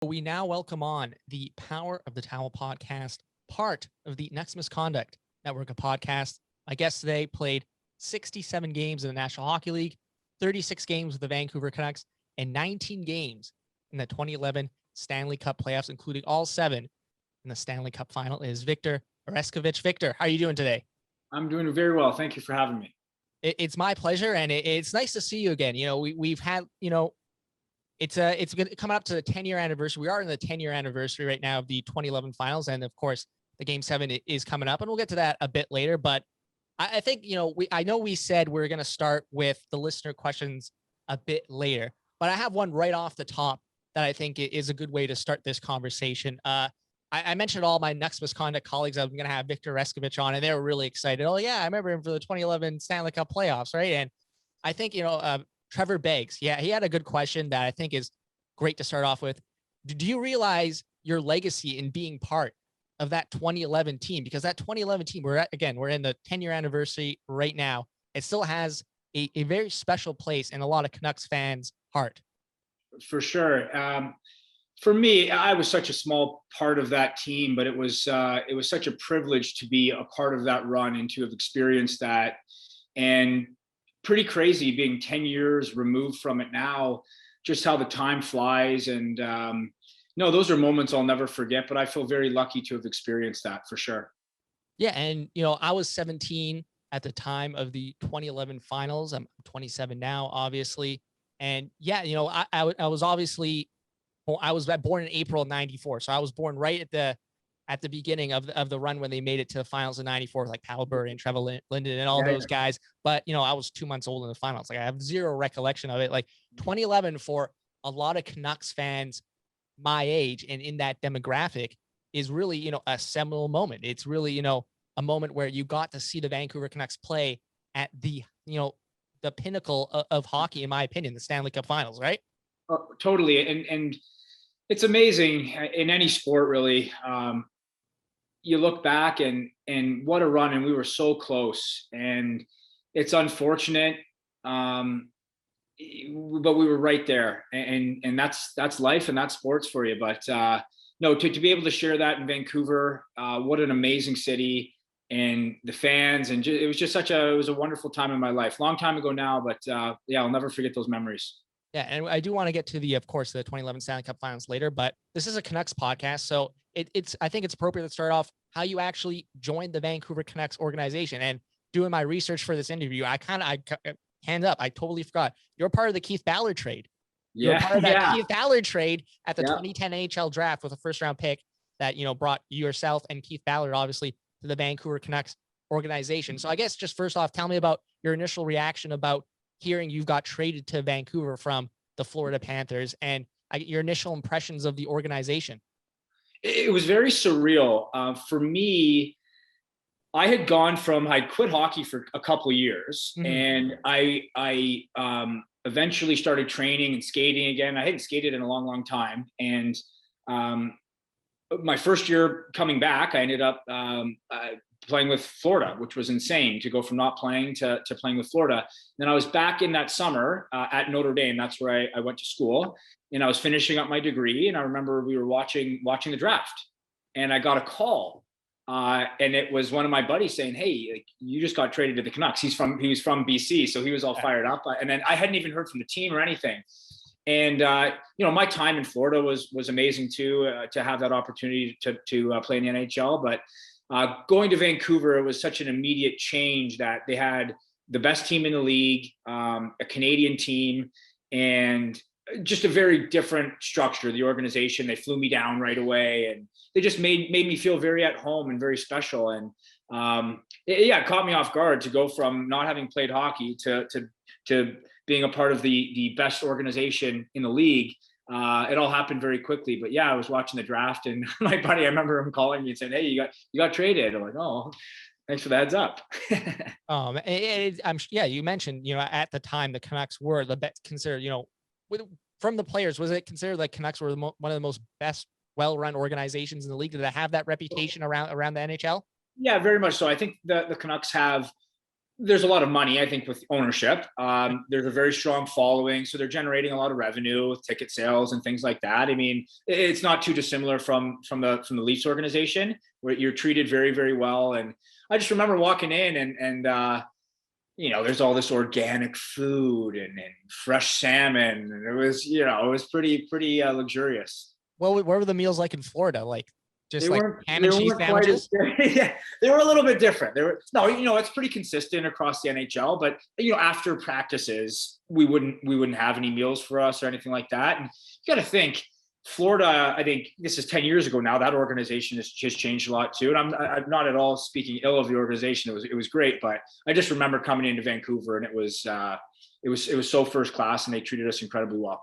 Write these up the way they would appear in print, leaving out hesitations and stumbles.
We now welcome on the Power of the Towel podcast, part of the Next Misconduct network of podcasts. My guest today played 67 games in the National Hockey League, 36 games with the Vancouver Canucks, and 19 games in the 2011 Stanley Cup playoffs, including all 7 in the Stanley Cup final. It is Victor Oreskovich. Victor, how are you doing today? I'm doing very well. Thank you for having me. It's my pleasure, and it's nice to see you again. We've had, it's coming up to the 10-year anniversary. We are in the 10-year anniversary right now of the 2011 finals. And of course, the Game 7 is coming up, and we'll get to that a bit later. But I think, I know we said we're going to start with the listener questions a bit later, but I have one right off the top that I think is a good way to start this conversation. I mentioned all my Next Misconduct colleagues. I'm going to have Victor Oreskovich on, and they were really excited. Oh yeah, I remember him for the 2011 Stanley Cup playoffs, right? And I think, Trevor Beggs. Yeah, he had a good question that I think is great to start off with. Do you realize your legacy in being part of that 2011 team? Because that 2011 team, we're in the 10-year anniversary right now. It still has a very special place in a lot of Canucks fans' heart. For sure. For me, I was such a small part of that team, but it was such a privilege to be a part of that run and to have experienced that. And pretty crazy being 10 years removed from it now, just how the time flies. And no, those are moments I'll never forget, but I feel very lucky to have experienced that for sure. Yeah. And, I was 17 at the time of the 2011 finals. I'm 27 now, obviously. And yeah, I was obviously, I was born in April of 94. So I was born right at the beginning of the run when they made it to the finals in 94, like Powell Burry and Trevor Linden and all those guys. But, I was 2 months old in the finals. Like I have zero recollection of it. Like 2011 for a lot of Canucks fans my age and in that demographic is really, a seminal moment. It's really, a moment where you got to see the Vancouver Canucks play at the pinnacle of hockey, in my opinion, the Stanley Cup finals, right? Totally. And it's amazing in any sport, really. You look back and what a run, and we were so close, and it's unfortunate, but we were right there, and that's life and that's sports for you. But no, to be able to share that in Vancouver, what an amazing city, and the fans, and it was a wonderful time in my life. Long time ago now, but yeah, I'll never forget those memories. Yeah, and I do want to get to of course, the 2011 Stanley Cup Finals later, but this is a Canucks podcast, so I think it's appropriate to start off how you actually joined the Vancouver Canucks organization. And doing my research for this interview, I totally forgot you're part of the Keith Ballard trade. Yeah, you're part of that Keith Ballard trade at the 2010 NHL draft with a first-round pick that brought yourself and Keith Ballard obviously to the Vancouver Canucks organization. So I guess just first off, tell me about your initial reaction about hearing you've got traded to Vancouver from the Florida Panthers, and your initial impressions of the organization. It was very surreal. For me, I quit hockey for a couple of years, and I eventually started training and skating again. I hadn't skated in a long, long time. And my first year coming back, I ended up playing with Florida, which was insane to go from not playing to playing with Florida. Then I was back in that summer at Notre Dame. That's where I went to school, and I was finishing up my degree. And I remember we were watching the draft, and I got a call, and it was one of my buddies saying, "Hey, like, you just got traded to the Canucks." He was from BC, so he was all fired up. And then I hadn't even heard from the team or anything. And my time in Florida was amazing too, to have that opportunity to play in the NHL. But going to Vancouver, it was such an immediate change that they had the best team in the league, a Canadian team, and just a very different structure. The organization, they flew me down right away, and they just made me feel very at home and very special. And it caught me off guard to go from not having played hockey to being a part of the best organization in the league. It all happened very quickly. But yeah, I was watching the draft, and my buddy, I remember him calling me and saying, "Hey, you got traded." I'm like, "Oh, thanks for the heads up." You mentioned, at the time the Canucks were the best considered, from the players, was it considered like Canucks were one of the most best well-run organizations in the league? Did they have that reputation around the NHL? Yeah, very much so. I think the Canucks have there's a lot of money, I think, with ownership. There's a very strong following, so they're generating a lot of revenue with ticket sales and things like that. I mean, it's not too dissimilar from the Leafs organization, where you're treated very, very well. And I just remember walking in and there's all this organic food and fresh salmon, and it was pretty luxurious. Well, what were the meals like in Florida? Like just They like weren't ham they and cheese weren't quite as sandwiches? yeah, they were a little bit different. They were no, it's pretty consistent across the NHL, but after practices, we wouldn't have any meals for us or anything like that. And you got to think, Florida, I think this is 10 years ago now, that organization has just changed a lot too. And I'm not at all speaking ill of the organization. It was great, but I just remember coming into Vancouver and it was so first class, and they treated us incredibly well.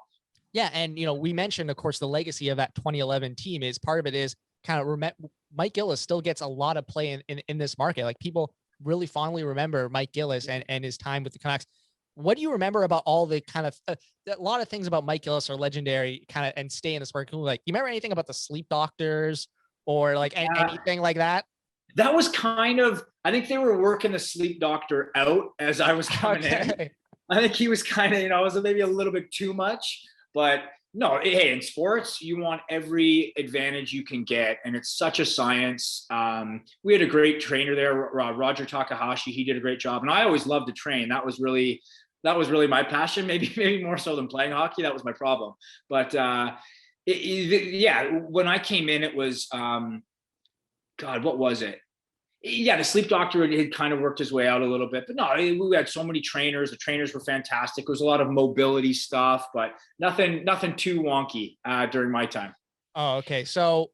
Yeah. And, we mentioned, of course, the legacy of that 2011 team is part of it is kind of Mike Gillis still gets a lot of play in this market. Like people really fondly remember Mike Gillis and his time with the Canucks. What do you remember about all the kind of, a lot of things about Mike Gillis are legendary kind of and stay in the sport? Like, you remember anything about the sleep doctors or like anything like that? That was kind of, I think they were working the sleep doctor out as I was coming in. I think he was kind of, it was maybe a little bit too much, but no, hey, in sports, you want every advantage you can get, and it's such a science. We had a great trainer there, Roger Takahashi. He did a great job, and I always loved to train. That was really my passion. Maybe more so than playing hockey. That was my problem. But when I came in, it was God, what was it? Yeah, the sleep doctor had kind of worked his way out a little bit, but no, we had so many trainers. The trainers were fantastic. There was a lot of mobility stuff, but nothing too wonky during my time. Oh, okay. So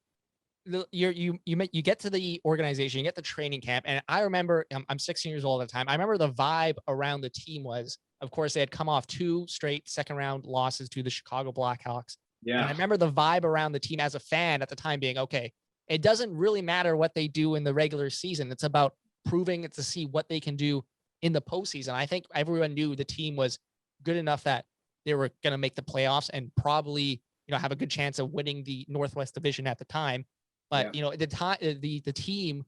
you get to the organization, you get the training camp, and I remember I'm 16 years old at the time. I remember the vibe around the team was, of course, they had come off 2 straight second round losses to the Chicago Blackhawks. Yeah, and I remember the vibe around the team as a fan at the time being, okay, it doesn't really matter what they do in the regular season. It's about proving it to see what they can do in the postseason. I think everyone knew the team was good enough that they were going to make the playoffs and probably, have a good chance of winning the Northwest Division at the time. But, at the time, the team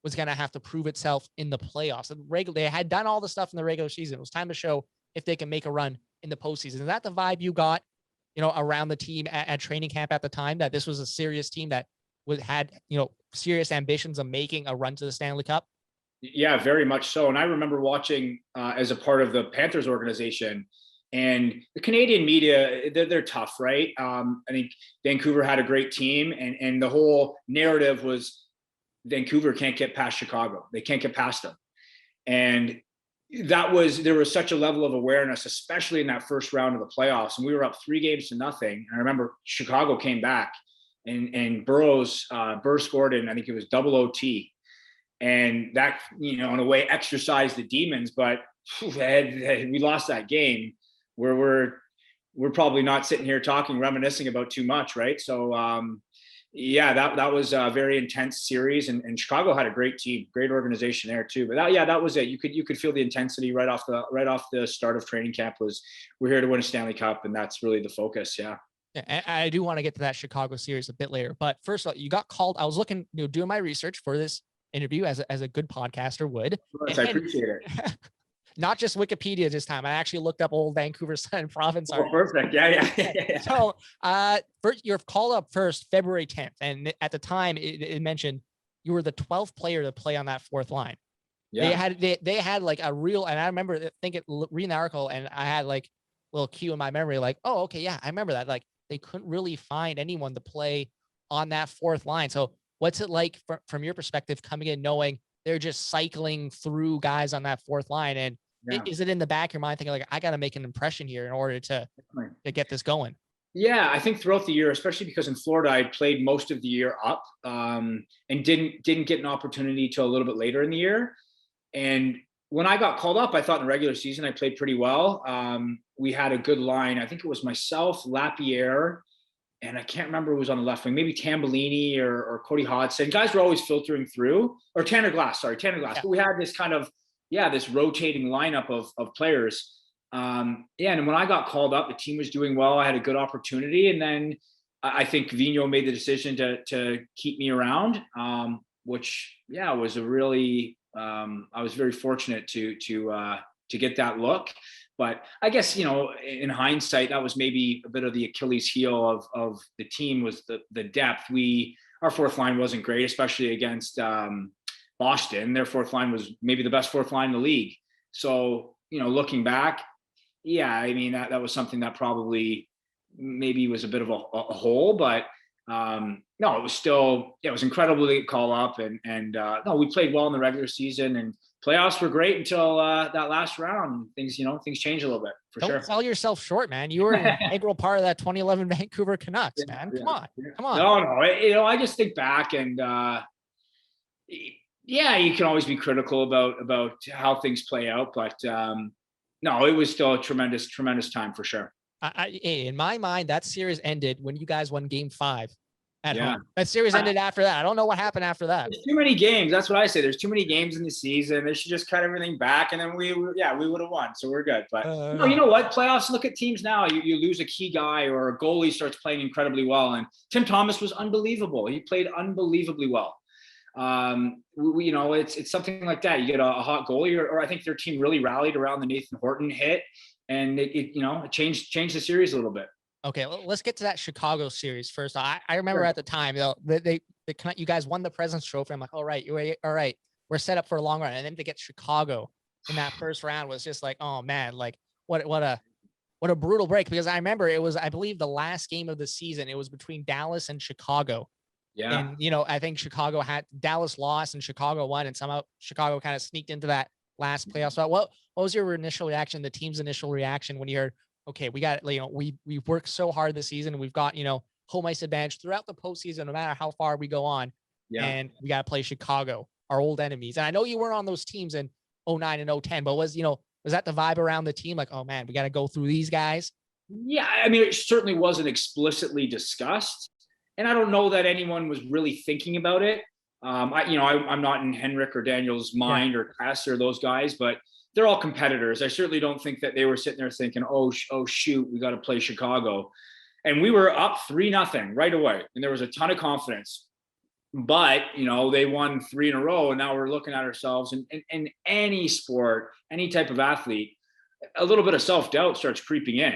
was going to have to prove itself in the playoffs. They had done all the stuff in the regular season. It was time to show if they can make a run in the postseason. Is that the vibe you got, around the team at training camp at the time, that this was a serious team that had serious ambitions of making a run to the Stanley Cup? Yeah, very much so. And I remember watching as a part of the Panthers organization, and the Canadian media, they're tough, right? I think Vancouver had a great team, and the whole narrative was Vancouver can't get past Chicago. They can't get past them. And there was such a level of awareness, especially in that first round of the playoffs. And we were up 3-0. And I remember Chicago came back, and Burr scored in, I think it was double OT. And that, in a way, exercised the demons. But we lost that game, where we're probably not sitting here reminiscing about too much, right? So that was a very intense series, and Chicago had a great team, great organization there too. But that was it. You could feel the intensity right off the start of training camp. We're here to win a Stanley Cup, and that's really the focus. Yeah. Yeah, I do want to get to that Chicago series a bit later, but first of all, you got called. I was looking, doing my research for this interview as a good podcaster would. I appreciate it. Not just Wikipedia this time. I actually looked up old Vancouver Sun province. Oh, perfect. Yeah. So, first, you're called up first February 10th, and at the time it mentioned you were the 12th player to play on that fourth line. Yeah. They had like a real, and I remember reading the article, and I had like a little cue in my memory, like, oh, okay, yeah, I remember that. Like, they couldn't really find anyone to play on that fourth line. So what's it like from your perspective coming in, knowing they're just cycling through guys on that fourth line? And is it in the back of your mind thinking like, I got to make an impression here in order to get this going? Yeah, I think throughout the year, especially because in Florida, I played most of the year up and didn't get an opportunity till a little bit later in the year. And when I got called up, I thought in the regular season I played pretty well. We had a good line. I think it was myself, Lapierre, and I can't remember who was on the left wing, maybe Tambellini or Cody Hodgson. Guys were always filtering through, or Tanner Glass. Yeah. But we had this kind of, this rotating lineup of players. And when I got called up, the team was doing well. I had a good opportunity. And then I think Vigneault made the decision to keep me around, which, was a really I was very fortunate to get that look. But I guess, in hindsight, that was maybe a bit of the Achilles heel of the team was the depth. Our fourth line wasn't great, especially against Boston. Their fourth line was maybe the best fourth line in the league. So, looking back, yeah, I mean, that was something that probably maybe was a bit of a hole, but no, it was still, it was incredible to call up, and no, we played well in the regular season, and playoffs were great until that last round. Things changed a little bit for sure. Don't sell yourself short, man. You were an integral part of that 2011 Vancouver Canucks, man. Come on. No. I just think back, and yeah, you can always be critical about how things play out, but no, it was still a tremendous time for sure. In my mind, that series ended when you guys won Game 5 at home. That series ended after that. I don't know what happened after that. There's too many games. That's what I say. There's too many games in the season. They should just cut everything back, and then we would have won. So we're good. But you know what? Playoffs. Look at teams now. You lose a key guy, or a goalie starts playing incredibly well. And Tim Thomas was unbelievable. He played unbelievably well. It's something like that. You get a hot goalie, or I think their team really rallied around the Nathan Horton hit, and it changed the series a little bit. Okay, let's get to that Chicago series first. I remember at the time, you guys won the President's Trophy. I'm like, all right, we're set up for a long run, and then to get Chicago in that first round was just like, oh man, like what a brutal break. Because I remember it was, I believe, the last game of the season. It was between Dallas and Chicago. Yeah. And I think Dallas lost and Chicago won, and somehow Chicago kind of sneaked into that last playoff spot. What was your initial reaction, the team's initial reaction when you heard, okay, we got, we've worked so hard this season, and we've got, home ice advantage throughout the postseason, no matter how far we go on. Yeah. And we got to play Chicago, our old enemies. And I know you weren't on those teams in 09 and 010, but was that the vibe around the team? Like, oh man, we got to go through these guys. Yeah. I mean, it certainly wasn't explicitly discussed, and I don't know that anyone was really thinking about it. I'm not in Henrik or Daniel's mind, or Cass or those guys, but they're all competitors. I certainly don't think that they were sitting there thinking, oh shoot, we got to play Chicago. And we were up 3-0 right away, and there was a ton of confidence. But they won 3 in a row, and now we're looking at ourselves. And in any sport, any type of athlete, a little bit of self-doubt starts creeping in.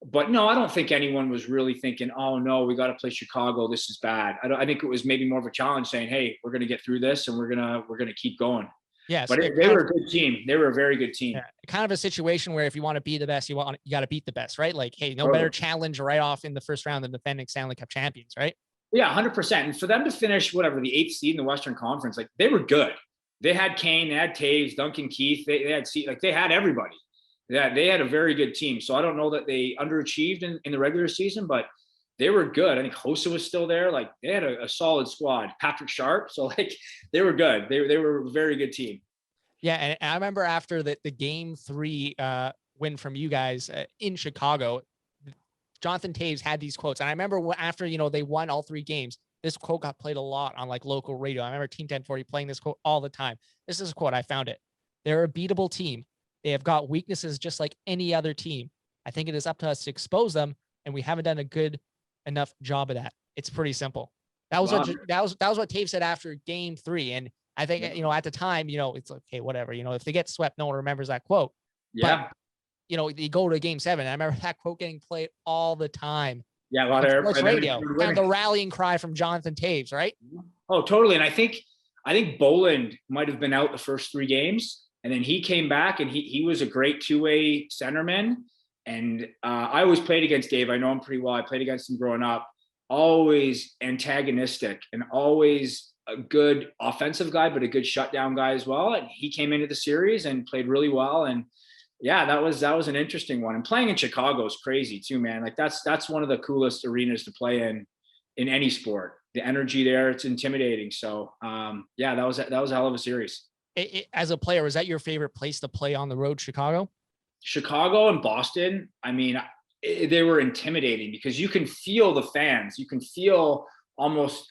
But no, I don't think anyone was really thinking, oh no, we got to play Chicago, this is bad. I think it was maybe more of a challenge, saying, hey, we're going to get through this, and we're gonna keep going. Yes, but they were a good team. They were a very good team. Yeah, kind of a situation where if you want to be the best, you got to beat the best, right? Like, hey, no better challenge right off in the first round than defending Stanley Cup champions, right? Yeah, 100%. And for them to finish the 8th seed in the Western Conference, like, they were good. They had Kane, they had Taves, Duncan Keith, they had they had everybody. Yeah, they had a very good team. So I don't know that they underachieved in the regular season, but they were good. I think Hossa was still there. Like, they had a solid squad. Patrick Sharp. So they were good. They were a very good team. Yeah, and I remember after the Game 3 win from you guys in Chicago, Jonathan Taves had these quotes. And I remember after, they won all 3 games, this quote got played a lot on local radio. I remember Team 1040 playing this quote all the time. This is a quote. I found it. They're a beatable team. They have got weaknesses just like any other team. I think it is up to us to expose them, and we haven't done a good enough job of that. It's pretty simple. That was what Taves said after Game 3. And I think, at the time, it's like, okay, whatever, if they get swept, no one remembers that quote. Yeah. But, you go to Game 7. I remember that quote getting played all the time. Yeah. A lot of sports radio. Kind of the rallying cry from Jonathan Taves, right? Oh, totally. And I think Boland might've been out the first 3 games, and then he came back, and he was a great 2-way centerman. And I always played against Dave. I know him pretty well. I played against him growing up. Always antagonistic, and always a good offensive guy, but a good shutdown guy as well. And he came into the series and played really well. And yeah, that was an interesting one. And playing in Chicago is crazy too, man. Like, that's one of the coolest arenas to play in any sport. The energy there, it's intimidating. So yeah, that was a hell of a series. As a player, was that your favorite place to play on the road, Chicago? Chicago and Boston, I mean, they were intimidating because you can feel the fans. You can almost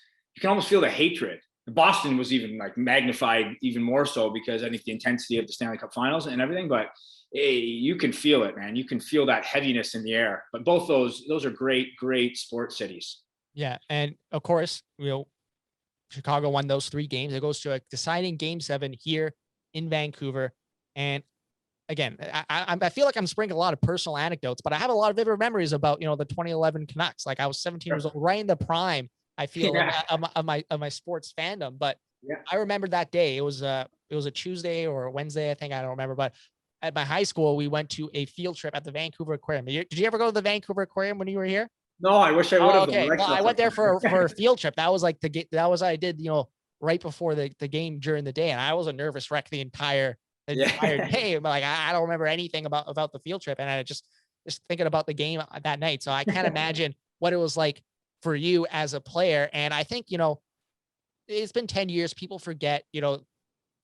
feel the hatred. Boston was even magnified even more so because I think the intensity of the Stanley Cup Finals and everything, but you can feel it, man. You can feel that heaviness in the air. But both those are great sports cities. Yeah. And of course, Chicago won those 3 games. It goes to a deciding game 7 here in Vancouver. And again, I feel like I'm sprinkling a lot of personal anecdotes, but I have a lot of vivid memories about, the 2011 Canucks. Like I was 17 years old, right in the prime, I feel, of my sports fandom. But I remember that day. It was a Tuesday or a Wednesday, I think. I don't remember. But at my high school, we went to a field trip at the Vancouver Aquarium. Did you ever go to the Vancouver Aquarium when you were here? No, I wish I would have. Okay. Well, I went there for a field trip. That was like I did, right before the game during the day. And I was a nervous wreck the entire day. Like I don't remember anything about the field trip. And I just thinking about the game that night. So I can't imagine what it was like for you as a player. And I think, it's been 10 years. People forget,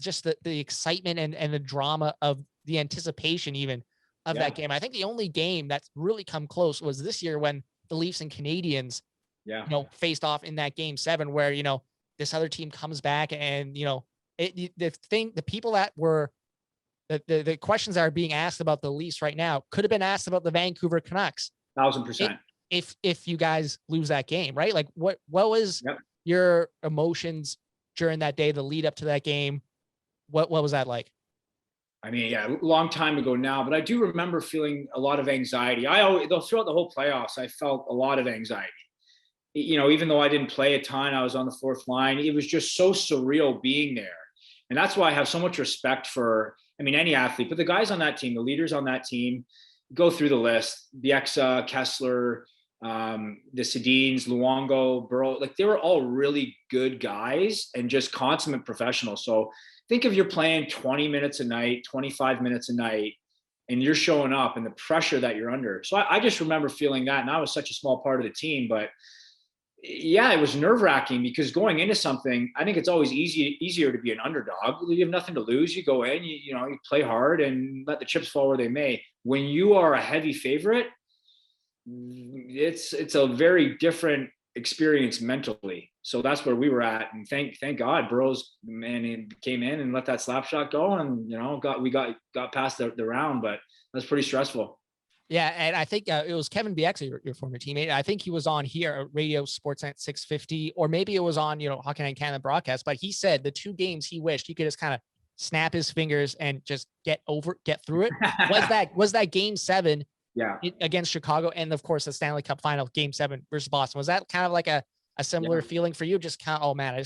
just the excitement and the drama of the anticipation even of that game. I think the only game that's really come close was this year when the Leafs and Canadians, faced off in that game 7 where, this other team comes back and, the people that were the questions that are being asked about the Leafs right now could have been asked about the Vancouver Canucks. 1,000%. If you guys lose that game, right? Like what was your emotions during that day, the lead up to that game? What was that like? I mean, a long time ago now, but I do remember feeling a lot of anxiety. Throughout the whole playoffs, I felt a lot of anxiety. Even though I didn't play a ton, I was on the 4th line. It was just so surreal being there. And that's why I have so much respect for, any athlete, but the guys on that team, the leaders on that team, go through the list, Bieksa, Kessler, the Sedins, Luongo, Burrow, like they were all really good guys and just consummate professionals. So think if you're playing 20 minutes a night, 25 minutes a night, and you're showing up and the pressure that you're under. So I just remember feeling that, and I was such a small part of the team, but it was nerve-wracking because going into something, I think it's always easier to be an underdog. You have nothing to lose. You go in, you play hard and let the chips fall where they may. When you are a heavy favorite, it's a very different experience mentally. So that's where we were at. And thank God Burrows, man, he came in and let that slap shot go, and we got past the round, but that's pretty stressful. Yeah, and I think it was Kevin Bieksa, your former teammate. I think he was on here at Radio Sportsnet 650, or maybe it was on, Hockey Night in Canada broadcast. But he said the 2 games he wished he could just kind of snap his fingers and just get through it. was that game 7 against Chicago, and of course the Stanley Cup final, game 7 versus Boston. Was that kind of like a similar feeling for you? Just kind of, oh man,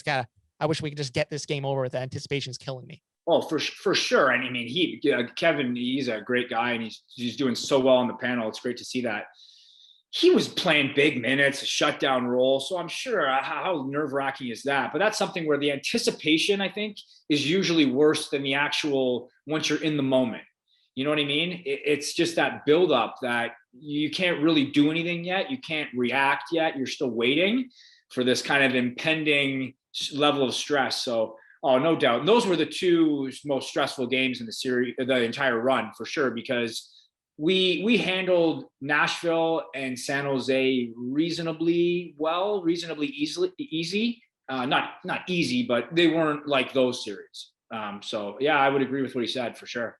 I wish we could just get this game over with. The anticipation's killing me. Oh, for sure. And Kevin, he's a great guy, and he's doing so well on the panel. It's great to see that. He was playing big minutes, a shutdown role. So I'm sure how nerve-wracking is that? But that's something where the anticipation, I think, is usually worse than the actual once you're in the moment. You know what I mean? It's just that buildup that you can't really do anything yet. You can't react yet. You're still waiting for this kind of impending level of stress. So, no doubt. And those were the 2 most stressful games in the series, the entire run, for sure, because we handled Nashville and San Jose reasonably well, reasonably easy. Not easy, but they weren't like those series. So I would agree with what he said for sure.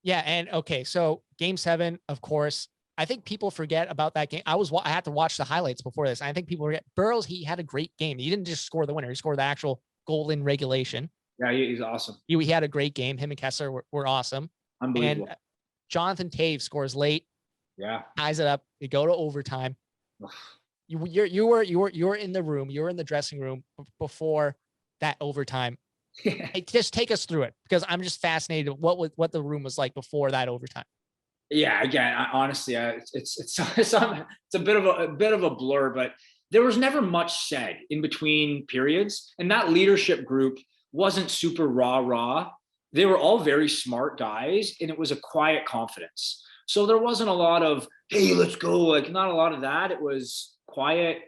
Yeah. And okay. So game 7, of course, I think people forget about that game. I had to watch the highlights before this. I think people forget Burrows. He had a great game. He didn't just score the winner. He scored the actual goal in regulation. Yeah. He's awesome. He had a great game. Him and Kessler were awesome. Unbelievable. And Jonathan Toews scores late. Yeah. Ties it up. They go to overtime. You were in the room. You were in the dressing room before that overtime. Hey, just take us through it, because I'm just fascinated what the room was like before that overtime. Yeah, again, honestly, it's a bit of a blur, but there was never much said in between periods, and that leadership group wasn't super rah. They were all very smart guys, and it was a quiet confidence. So there wasn't a lot of, hey, let's go, like not a lot of that. It was quiet,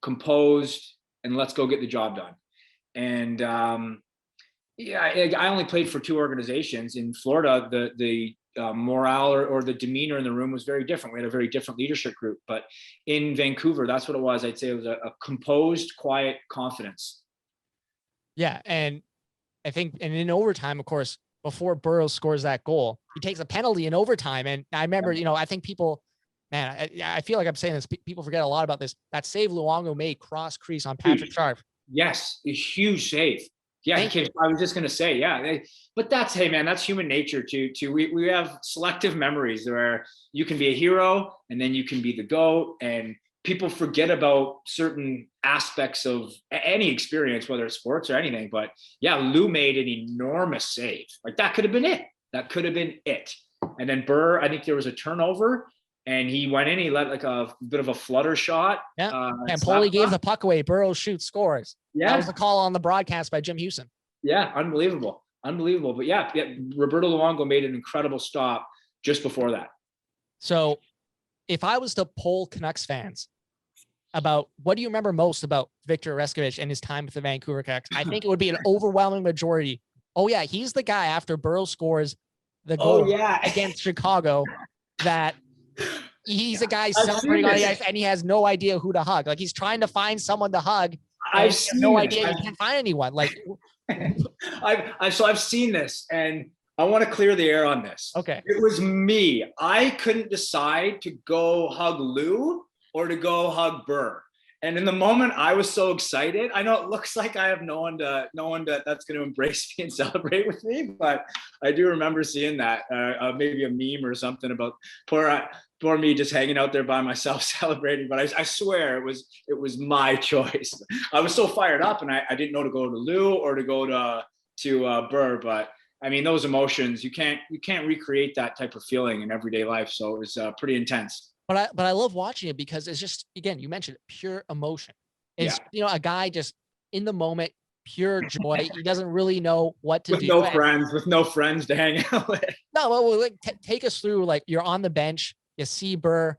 composed, and let's go get the job done. And I only played for 2 organizations in Florida. The morale or the demeanor in the room was very different. We had a very different leadership group, but in Vancouver, that's what it was. I'd say it was a composed, quiet confidence. Yeah. And I think, and in overtime, of course, before Burrows scores that goal, he takes a penalty in overtime. And I remember, I think people, man, I feel like I'm saying this, people forget a lot about this. That save Luongo made cross crease on Patrick Sharp. Yes, a huge save. Yeah, I was just gonna say, yeah. But hey man, that's human nature too. We have selective memories where you can be a hero and then you can be the GOAT, and people forget about certain aspects of any experience, whether it's sports or anything. But yeah, Lou made an enormous save. Like that could have been it. That could have been it. And then Burr, I think there was a turnover and he went in, he let like a bit of a flutter shot. Yeah. And Paulie gave the puck away. Burrows shoots, scores. Yeah. That was the call on the broadcast by Jim Houston. Yeah. Unbelievable. But yeah, Roberto Luongo made an incredible stop just before that. So if I was to poll Canucks fans about what do you remember most about Victor Oreskovich and his time with the Vancouver Canucks, I think it would be an overwhelming majority. Oh yeah, he's the guy after Burrows scores the goal against Chicago that he's a guy celebrating on the ice and he has no idea who to hug. Like he's trying to find someone to hug. I've seen no idea he can't find anyone. Like I've seen this and I want to clear the air on this. Okay. It was me. I couldn't decide to go hug Lou or to go hug Burr. And in the moment, I was so excited. I know it looks like I have no one that's going to embrace me and celebrate with me, but I do remember seeing that, maybe a meme or something about poor me just hanging out there by myself celebrating. But I swear it was my choice. I was so fired up, and I didn't know to go to Lou or to go to Burr. But I mean, those emotions you can't recreate that type of feeling in everyday life. So it was pretty intense. But I love watching it because it's just, again, you mentioned pure emotion. It's, a guy just in the moment, pure joy. He doesn't really know what to do. With no friends to hang out with. No, well, like take us through, like you're on the bench, you see Burr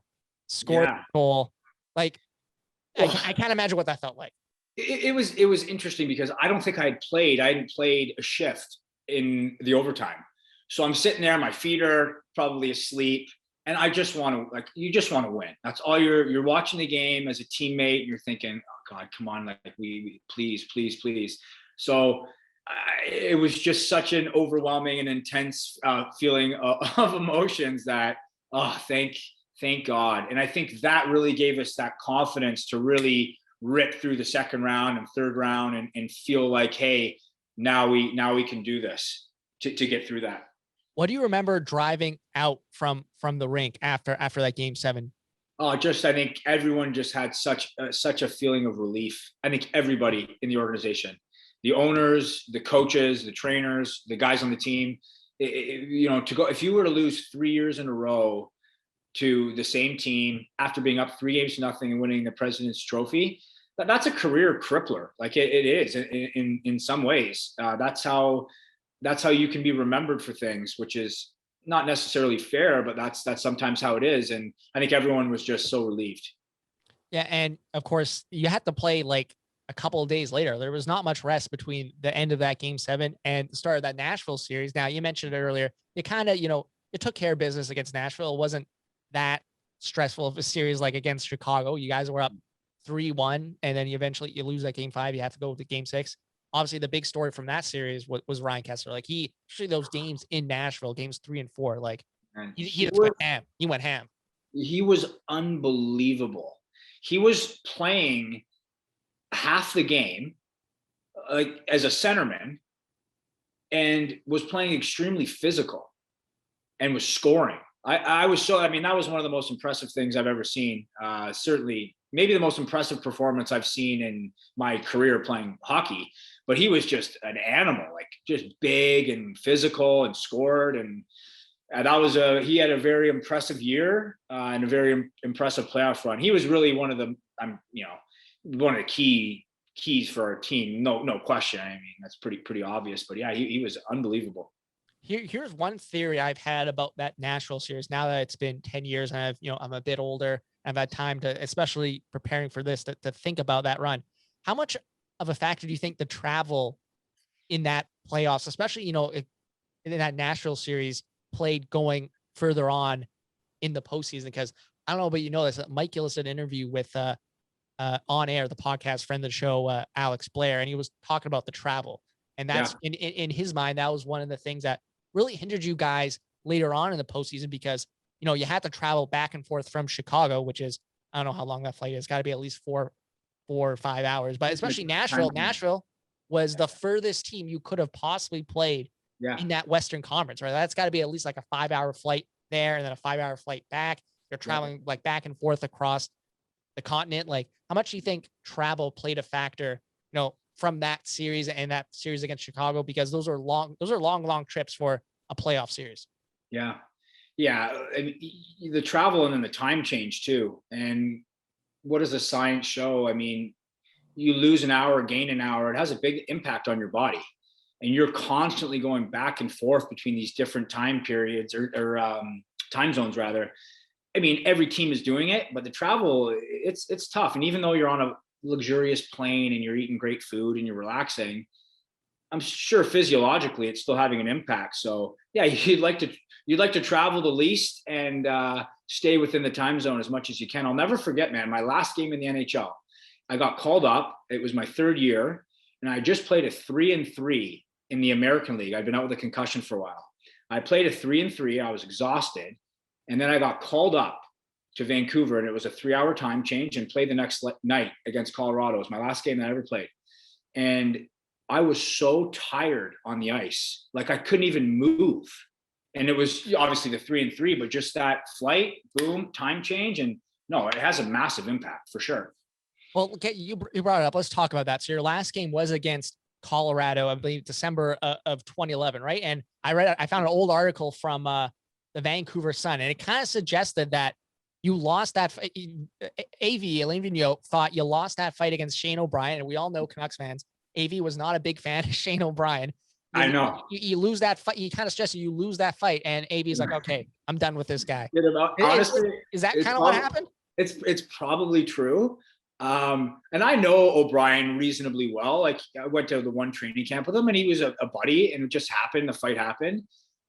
score a goal. Like, I can't imagine what that felt like. It was interesting because I don't think I hadn't played a shift in the overtime. So I'm sitting there, my feet are probably asleep. And I just want to, you just want to win. That's all you're watching the game as a teammate. And you're thinking, oh God, come on. We please. So it was just such an overwhelming and intense feeling of emotions that, thank God. And I think that really gave us that confidence to really rip through the second round and third round and feel like, hey, now we can do this to get through that. What do you remember driving out from the rink after that game 7? I think everyone just had such a feeling of relief. I think everybody in the organization, the owners, the coaches, the trainers, the guys on the team, to go, if you were to lose 3 years in a row to the same team after being up 3-0 and winning the President's Trophy, that's a career crippler. Like it is in some ways. That's how you can be remembered for things, which is not necessarily fair, but that's sometimes how it is. And I think everyone was just so relieved. Yeah. And of course you had to play like a couple of days later. There was not much rest between the end of that game 7 and the start of that Nashville series. Now you mentioned it earlier. It kind of, it took care of business against Nashville. It wasn't that stressful of a series like against Chicago. You guys were up 3-1 and then you lose that game 5. You have to go to game 6. Obviously, the big story from that series was Ryan Kesler. Like especially those games in Nashville, games 3 and 4. Like he went ham. He went ham. He was unbelievable. He was playing half the game, like as a centerman, and was playing extremely physical, and was scoring. That was one of the most impressive things I've ever seen. Certainly, maybe the most impressive performance I've seen in my career playing hockey. But he was just an animal, like just big and physical, and scored. And he had a very impressive year and a very impressive playoff run. He was really one of the keys for our team. No question. I mean, that's pretty obvious. But yeah, he was unbelievable. Here's one theory I've had about that Nashville series. Now that it's been 10 years and I'm a bit older, I've had time to, especially preparing for this, to think about that run. How much of a factor do you think the travel in that playoffs, especially, in that Nashville series, played going further on in the postseason? Because I don't know, but this, Mike Gillis did an interview with On Air, the podcast friend of the show, Alex Blair, and he was talking about the travel. And that's in his mind, that was one of the things that really hindered you guys later on in the postseason because, you had to travel back and forth from Chicago, which is, I don't know how long that flight is. Got to be at least 4 4 or 5 hours, but especially Nashville was the furthest team you could have possibly played in that Western Conference, right? That's got to be at least like a 5-hour flight there and then a 5-hour flight back. You're traveling like back and forth across the continent. Like, how much do you think travel played a factor, from that series and that series against Chicago? Because those are long trips for a playoff series. Yeah. Yeah. And the travel and then the time change too. And what does the science show? I mean, you lose an hour, gain an hour, it has a big impact on your body. And you're constantly going back and forth between these different time periods or time zones rather. I mean, every team is doing it, but the travel, it's tough. And even though you're on a luxurious plane and you're eating great food and you're relaxing, I'm sure physiologically it's still having an impact. So yeah, you'd like to travel the least and stay within the time zone as much as you can. I'll never forget, man, my last game in the NHL, I got called up. It was my third year and I just played a 3-3 in the American League. I'd been out with a concussion for a while. I played a 3-3. I was exhausted. And then I got called up to Vancouver and it was a 3-hour time change and played the next night against Colorado. It was my last game that I ever played. And I was so tired on the ice. Like I couldn't even move. And it was obviously the 3-3, but just that flight, boom, time change. And no, it has a massive impact for sure. Well, okay, you brought it up. Let's talk about that. So your last game was against Colorado, I believe December of 2011, right? And I found an old article from the Vancouver Sun, and it kind of suggested that you lost that fight. Alain Vigneault thought you lost that fight against Shane O'Brien, and we all know Canucks fans, AV was not a big fan of Shane O'Brien. I know. You lose that fight. You kind of stress you lose that fight, and AV's like, okay, I'm done with this guy. Honestly, is that kind of what happened? It's probably true. And I know O'Brien reasonably well. Like I went to the one training camp with him and he was a buddy and it just happened. The fight happened.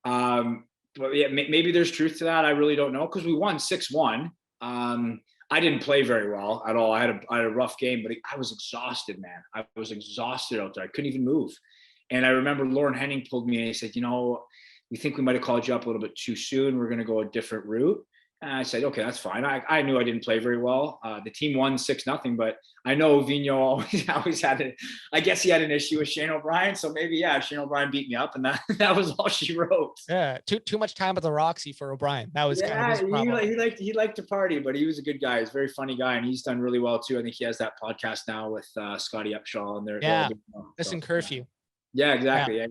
But yeah, maybe there's truth to that. I really don't know. Cause we won 6-1. I didn't play very well at all. I had a rough game, but I was exhausted, man. I was exhausted out there. I couldn't even move. And I remember Lauren Henning pulled me and he said, we think we might've called you up a little bit too soon. We're going to go a different route. And I said, okay, that's fine. I knew I didn't play very well. The team won 6-0, but I know Vigneault always had I guess he had an issue with Shane O'Brien. So maybe, yeah, Shane O'Brien beat me up and that was all she wrote. Yeah. Too much time at the Roxy for O'Brien. That was kind of his problem. He liked to party, but he was a good guy. He's a very funny guy and he's done really well too. I think he has that podcast now with Scotty Upshaw and they're Listen, Curfew. Yeah, exactly.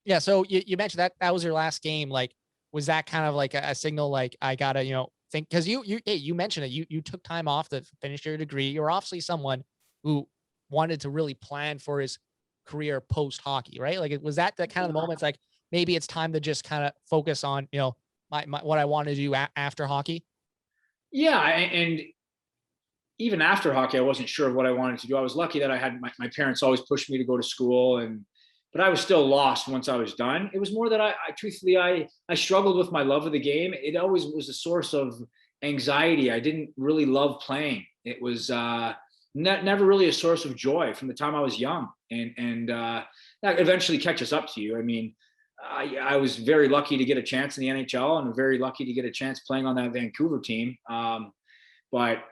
Yeah. So you mentioned that was your last game. Like, was that kind of like a signal? Like I gotta, think, because you mentioned it. You took time off to finish your degree. You're obviously someone who wanted to really plan for his career post hockey, right? Like, was that the kind of the moments like maybe it's time to just kind of focus on my what I want to do after hockey? Yeah, and even after hockey, I wasn't sure of what I wanted to do. I was lucky that I had my parents always pushed me to go to school but I was still lost once I was done. It was more that I truthfully, I struggled with my love of the game. It always was a source of anxiety. I didn't really love playing. It was never really a source of joy from the time I was young. And that eventually catches up to you. I mean, I was very lucky to get a chance in the NHL and very lucky to get a chance playing on that Vancouver team. But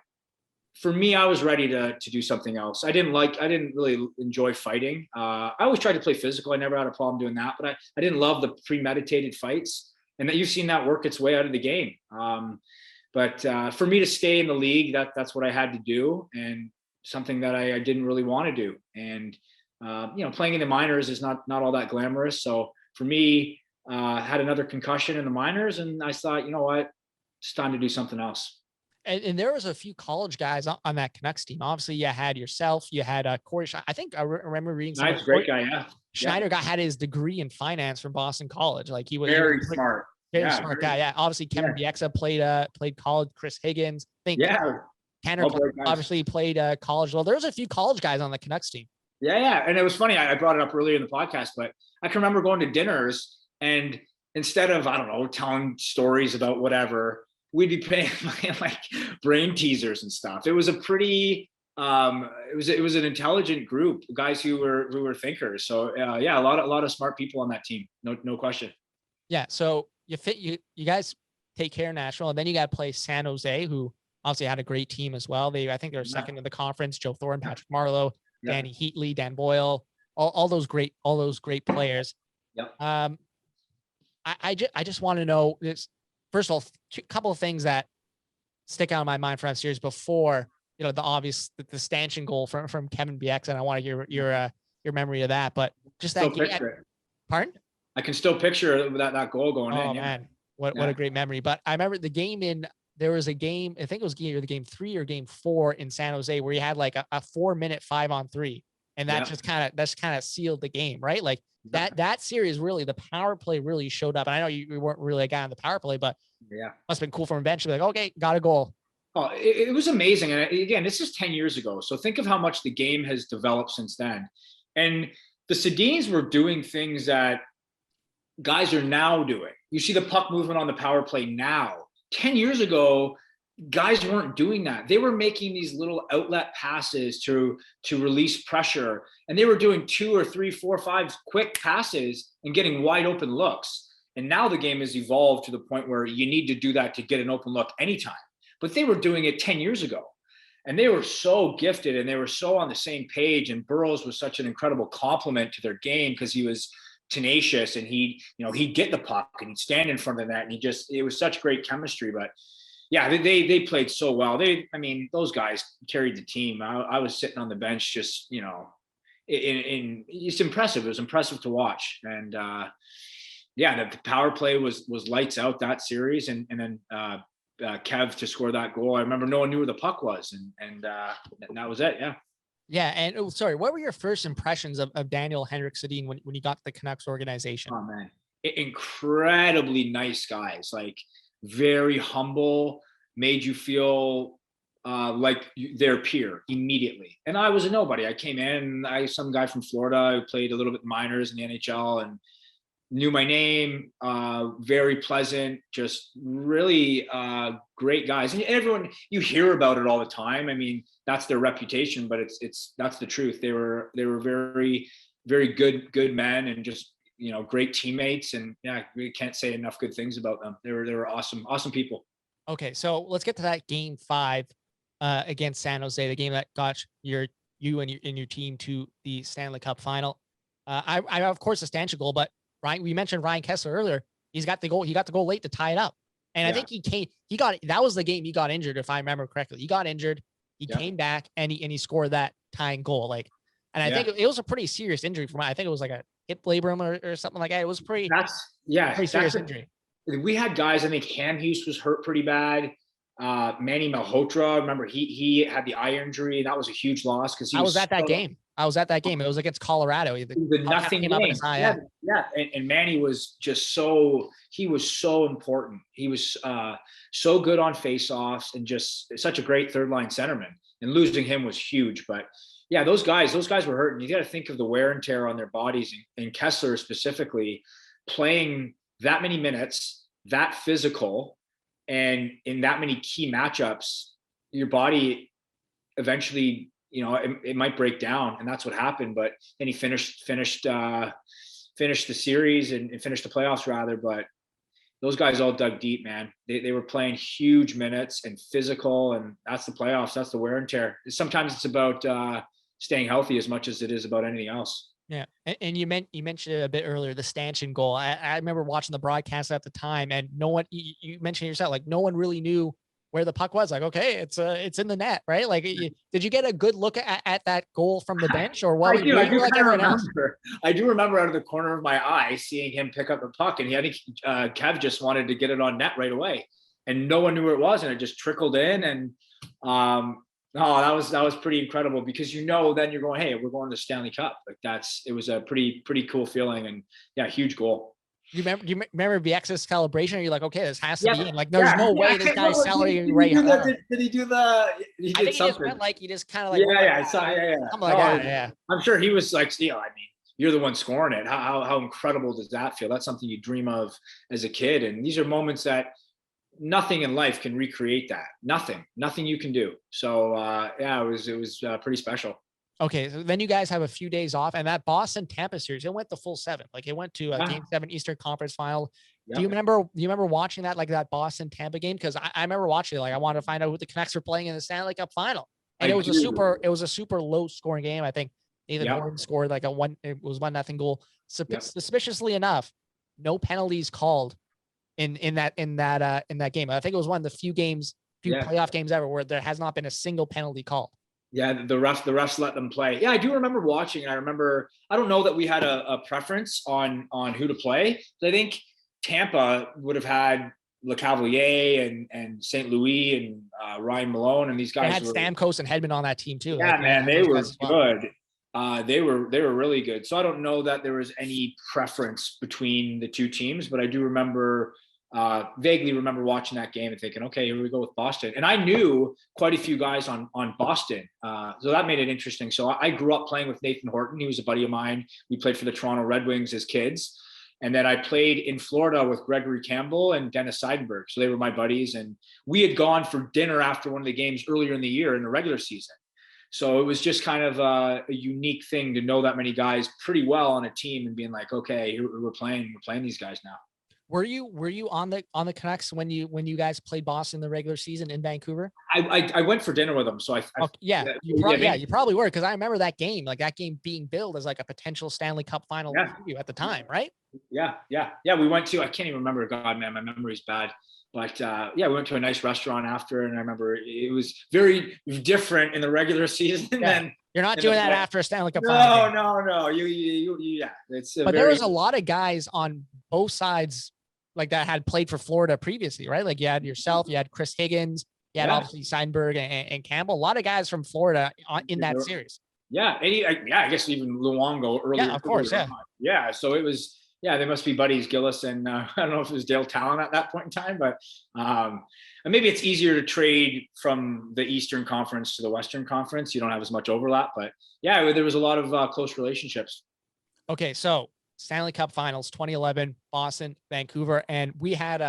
for me, I was ready to do something else. I didn't really enjoy fighting. I always tried to play physical. I never had a problem doing that, but I didn't love the premeditated fights, and that you've seen that work its way out of the game. But for me to stay in the league, that's what I had to do, and something that I didn't really want to do. And playing in the minors is not all that glamorous. So for me, had another concussion in the minors, and I thought, you know what, it's time to do something else. And there was a few college guys on that Canucks team. Obviously, you had yourself, you had Corey. I think I remember reading something. Nice, great guy, yeah. Schneider had his degree in finance from Boston College. Like he was very smart. Very smart guy. Yeah. Obviously, Kevin Bieksa played college. Chris Higgins. I think Tanner obviously played college. Well, there was a few college guys on the Canucks team. Yeah. And it was funny. I brought it up earlier in the podcast, but I can remember going to dinners and instead of, I don't know, telling stories about whatever, we'd be playing like brain teasers and stuff. It was a pretty, it was an intelligent group, guys who were thinkers. So a lot of smart people on that team. No question. Yeah. So you guys take care of Nashville, and then you got to play San Jose, who obviously had a great team as well. I think they're second in the conference. Joe Thornton, Patrick Marleau, Danny Heatley, Dan Boyle, all those great players. Yep. I just want to know this. First of all, a couple of things that stick out in my mind from that series before, the obvious, the stanchion goal from Kevin BX, and I want to hear your memory of that. But just that game. Pardon? I can still picture that goal going in. Oh man, what a great memory. But I remember there was a game, I think it was either the game 3 or game 4 in San Jose, where you had like a 4-minute 5-on-3. And that just kind of sealed the game, right? Like that series, really, the power play really showed up. And I know you weren't really a guy on the power play, but must have been cool from a bench to be like, okay, got a goal. Oh, it was amazing. And again, this is 10 years ago. So think of how much the game has developed since then. And the Sedins were doing things that guys are now doing. You see the puck movement on the power play now. 10 years ago, guys weren't doing that. They were making these little outlet passes to release pressure. And they were doing 2 or 3, 4, 5 quick passes and getting wide open looks. And now the game has evolved to the point where you need to do that to get an open look anytime. But they were doing it 10 years ago. And they were so gifted and they were so on the same page. And Burroughs was such an incredible complement to their game because he was tenacious and he'd get the puck and he'd stand in front of that. And it was such great chemistry. But yeah, they played so well. Those guys carried the team. I was sitting on the bench just, it's impressive. It was impressive to watch. And the power play was lights out that series. And then Kev to score that goal. I remember no one knew where the puck was, and that was it. Yeah. Yeah. And what were your first impressions of Daniel Henrik Sedin when you got to the Canucks organization? Oh man, incredibly nice guys, like very humble, made you feel like their peer immediately. And I was a nobody. I came in, some guy from Florida who played a little bit minors in the NHL and knew my name, very pleasant, just really great guys. And everyone, you hear about it all the time. I mean, that's their reputation, but that's the truth. They were very, very good men and just, great teammates. And yeah, we can't say enough good things about them. They were awesome people. Okay. So let's get to that game 5 against San Jose, the game that got you and your team to the Stanley Cup final. I of course, a stanchion goal, but Ryan, we mentioned Ryan Kessler earlier. He got the goal late to tie it up. And I think that was the game he got injured, if I remember correctly. He got injured. He came back and he scored that tying goal. I think it was a pretty serious injury for him. I think it was like a hip labrum or something like that. It was pretty serious injury. We had guys, I think Cam Hughes was hurt pretty bad. Manny Malhotra, remember he had the eye injury. That was a huge loss because I was at that game. It was against Colorado. The nothing game. And Manny was just he was so important. He was so good on faceoffs and just such a great third line centerman. And losing him was huge. But yeah, those guys were hurt. And you got to think of the wear and tear on their bodies. And Kessler specifically playing that many minutes, that physical, and in that many key matchups, your body eventually, it might break down, and that's what happened. But then he finished the series and finished the playoffs rather. But those guys all dug deep, man. They were playing huge minutes and physical, and that's the playoffs. That's the wear and tear. Sometimes it's about staying healthy as much as it is about anything else. Yeah. And you mentioned it a bit earlier, the stanchion goal. I remember watching the broadcast at the time, and no one, you mentioned yourself, like no one really knew where the puck was. Like, okay, it's in the net, right? Like, did you get a good look at that goal from the bench, or what? I do remember out of the corner of my eye seeing him pick up the puck, and I think Kev just wanted to get it on net right away, and no one knew where it was, and it just trickled in, and that was pretty incredible because then you're going, hey, we're going to the Stanley Cup. Like it was a pretty cool feeling, and yeah, huge goal. You remember BX's celebration? Or you're like, okay, this has to be in. Like, there's no way this guy's celebrating right now. Did he do the? He did something. He just kind of I'm sure he was like, you're the one scoring it. How incredible does that feel? That's something you dream of as a kid, and these are moments that nothing in life can recreate that. Nothing you can do. So it was pretty special. Okay, so then you guys have a few days off, and that Boston Tampa series, it went the full 7. Like, it went to Game 7 Eastern Conference Final. Do you remember watching that, like that Boston Tampa game? Because I remember watching it. Like I wanted to find out who the Canucks were playing in the Stanley Cup final. And it was a super low scoring game. I think Nathan Horton scored like it was 1-0 goal. Suspiciously enough, no penalties called in that game. I think it was one of the few playoff games ever where there has not been a single penalty called. Yeah, the refs let them play. Yeah, I do remember watching. I don't know that we had a preference on who to play. I think Tampa would have had LeCavalier and St. Louis and Ryan Malone and these guys. They had Stamkos and Hedman on that team too. Yeah, like, man, they were good. They were really good. So I don't know that there was any preference between the two teams, but I do remember vaguely remember watching that game and thinking, okay, here we go with Boston. And I knew quite a few guys on Boston. So that made it interesting. So I grew up playing with Nathan Horton. He was a buddy of mine. We played for the Toronto Red Wings as kids. And then I played in Florida with Gregory Campbell and Dennis Seidenberg. So they were my buddies. And we had gone for dinner after one of the games earlier in the year in the regular season. So it was just kind of a unique thing to know that many guys pretty well on a team and being like, okay, we're playing these guys now. Were you on the Canucks when you guys played Boston in the regular season in Vancouver? I went for dinner with them, so you probably were, because I remember that game being billed as like a potential Stanley Cup final at the time, right? Yeah. We went to, I can't even remember. God, man, my memory's bad. But we went to a nice restaurant after, and I remember it was very different in the regular season than. You're not doing that after a Stanley Cup final. No. There was a lot of guys on both sides like that had played for Florida previously, right? Like you had yourself, you had Chris Higgins, you had obviously Seidenberg and Campbell. A lot of guys from Florida in that series. Yeah, I guess even Luongo earlier. Yeah, of course, yeah. So it was. Yeah, they must be buddies, Gillis, and I don't know if it was Dale Talon at that point in time, but and maybe it's easier to trade from the Eastern Conference to the Western Conference. You don't have as much overlap, but yeah, there was a lot of close relationships. Okay, so Stanley Cup Finals 2011, Boston, Vancouver, and we had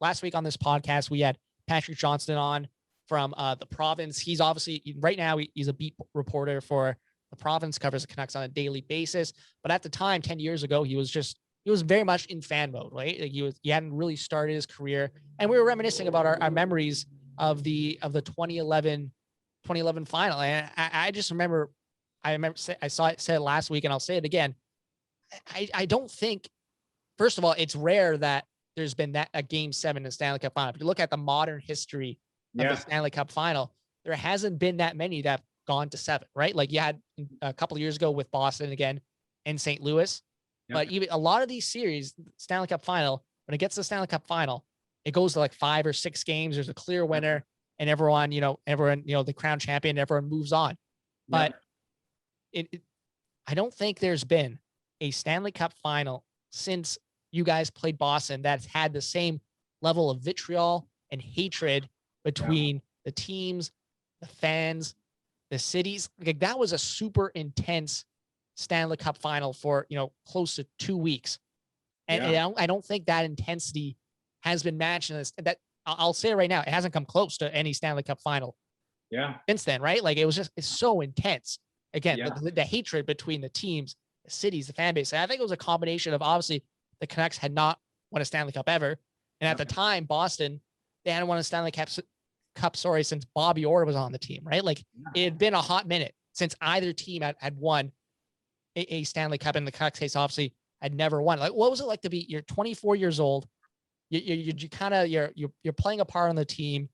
last week on this podcast we had Patrick Johnston on from the Province. He's obviously right now he's a beat reporter for the Province, covers the Canucks on a daily basis, but at the time 10 years ago he was very much in fan mode, right? Like he hadn't really started his career. And we were reminiscing about our memories of the 2011 final. And I just remember, I said it last week and I'll say it again. I don't think, first of all, it's rare that there's been a game 7 in the Stanley Cup final. If you look at the modern history of the Stanley Cup final, there hasn't been that many that have gone to 7, right? Like you had a couple of years ago with Boston again and St. Louis. But even a lot of these series, Stanley Cup final, when it gets to the Stanley Cup final, it goes to like 5 or 6 games. There's a clear winner, and everyone, the crown champion, everyone moves on. But I don't think there's been a Stanley Cup final since you guys played Boston that's had the same level of vitriol and hatred between the teams, the fans, the cities. Like that was a super intense Stanley Cup final for close to 2 weeks, and I don't think that intensity has been matched in this. That I'll say right now, it hasn't come close to any Stanley Cup final. Since then, right? Like it's so intense. Again, the hatred between the teams, the cities, the fan base. And I think it was a combination of obviously the Canucks had not won a Stanley Cup ever, and at the time Boston they hadn't won a Stanley Cup since Bobby Orr was on the team, right? Like it had been a hot minute since either team had won a Stanley Cup, in the Canucks case, obviously had never won. Like, what was it like to be? You're 24 years old. You kind of you're playing a part on the team.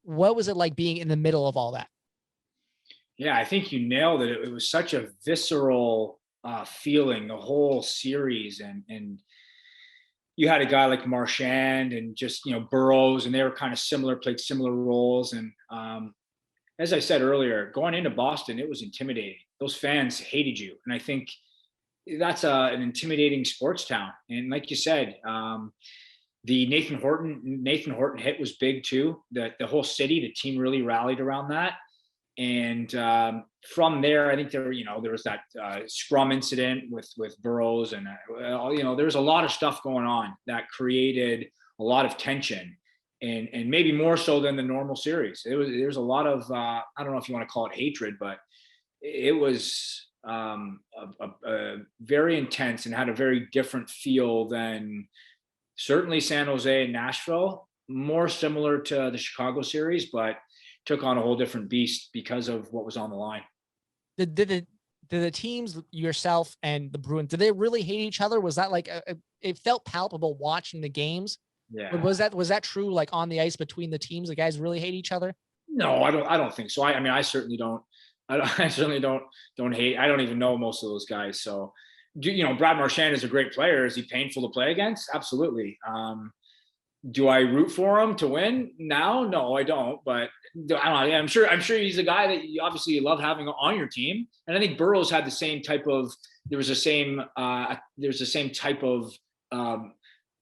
What was it like being in the middle of all that? Yeah, I think you nailed it. It was such a visceral feeling, the whole series, and you had a guy like Marchand and just Burroughs, and they were kind of similar, played similar roles, and as I said earlier, going into Boston, it was intimidating. Those fans hated you. And I think that's an intimidating sports town. And like you said, the Nathan Horton hit was big too. The whole city, the team really rallied around that. And from there, I think there was that scrum incident with Burroughs, and there was a lot of stuff going on that created a lot of tension. And maybe more so than the normal series. There's a lot of I don't know if you want to call it hatred, but it was very intense and had a very different feel than Certainly San Jose and Nashville, more similar to the Chicago series, but took on a whole different beast because of what was on the line. Did the teams, yourself and the Bruins, did they really hate each other? Was that like it felt palpable watching the games? Yeah. But was that true, like on the ice between the teams? The guys really hate each other? No, I don't think so. I mean, I certainly don't. I certainly don't hate. I don't even know most of those guys. So, Brad Marchand is a great player. Is he painful to play against? Absolutely. Do I root for him to win now? No, I don't. But I don't know. I'm sure he's a guy that you obviously love having on your team. And I think Burrows had the same type of. There's the same type of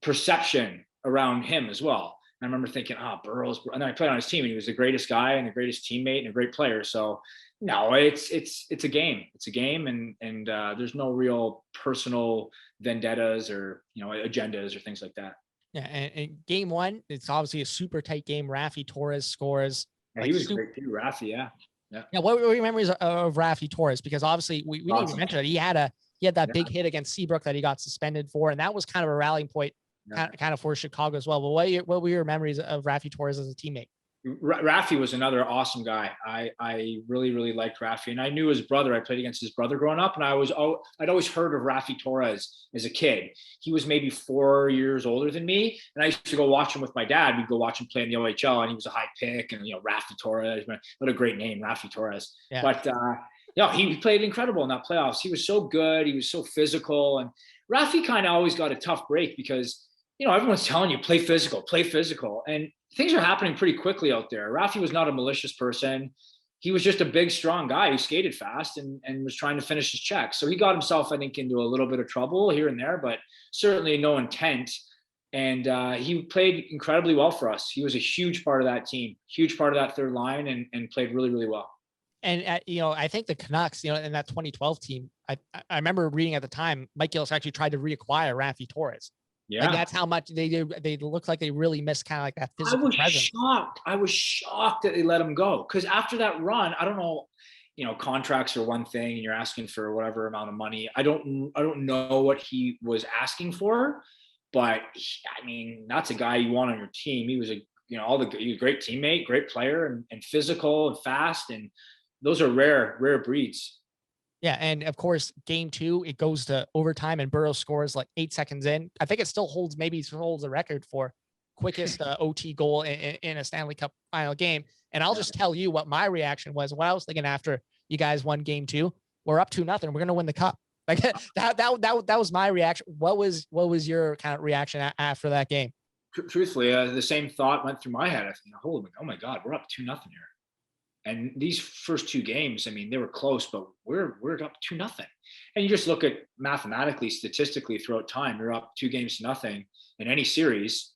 perception around him as well. And I remember thinking, Burrows. And then I played on his team, and he was the greatest guy and the greatest teammate and a great player. So no, it's a game. It's a game, and there's no real personal vendettas or agendas or things like that. Yeah, and game one, it's obviously a super tight game. Raffi Torres scores. Yeah, he was great too, Raffi. Yeah. Yeah. What were your memories of Raffi Torres? Because obviously we didn't even mention it. He had that big hit against Seabrook that he got suspended for, and that was kind of a rallying point, kind of for Chicago as well. But what were your memories of Raffi Torres as a teammate? Raffi was another awesome guy. I really, really liked Raffi, and I knew his brother. I played against his brother growing up, and I'd always heard of Raffi Torres as a kid. He was maybe 4 years older than me, and I used to go watch him with my dad. We'd go watch him play in the OHL, and he was a high pick, and Raffi Torres, what a great name, Raffi Torres. Yeah. But he played incredible in that playoffs. He was so good. He was so physical, and Raffi kind of always got a tough break because everyone's telling you play physical, and things are happening pretty quickly out there. Raffi was not a malicious person. He was just a big, strong guy who skated fast and was trying to finish his check. So he got himself, I think, into a little bit of trouble here and there, but certainly no intent. And he played incredibly well for us. He was a huge part of that team, huge part of that third line, and played really, really well. And I think the Canucks, in that 2012 team, I remember reading at the time, Mike Gillis actually tried to reacquire Raffi Torres. Yeah, like that's how much they look like they really missed kind of like that physical presence. I was shocked that they let him go, because after that run, I don't know, contracts are one thing, and you're asking for whatever amount of money. I don't know what he was asking for, but that's a guy you want on your team. He was he was a great teammate, great player, and physical and fast, and those are rare breeds. Yeah, and of course, game two, it goes to overtime, and Burrows scores like 8 seconds in. I think it still holds the record for quickest OT goal in a Stanley Cup final game. And I'll just tell you what my reaction was. What I was thinking after you guys won game two, we're up 2-0. We're gonna win the cup. Like that was my reaction. What was your kind of reaction after that game? Truthfully, the same thought went through my head. I think, oh my God, we're up 2-0 here. And these first two games, they were close, but we're up 2-0. And you just look at mathematically, statistically throughout time, you're up 2-0 in any series.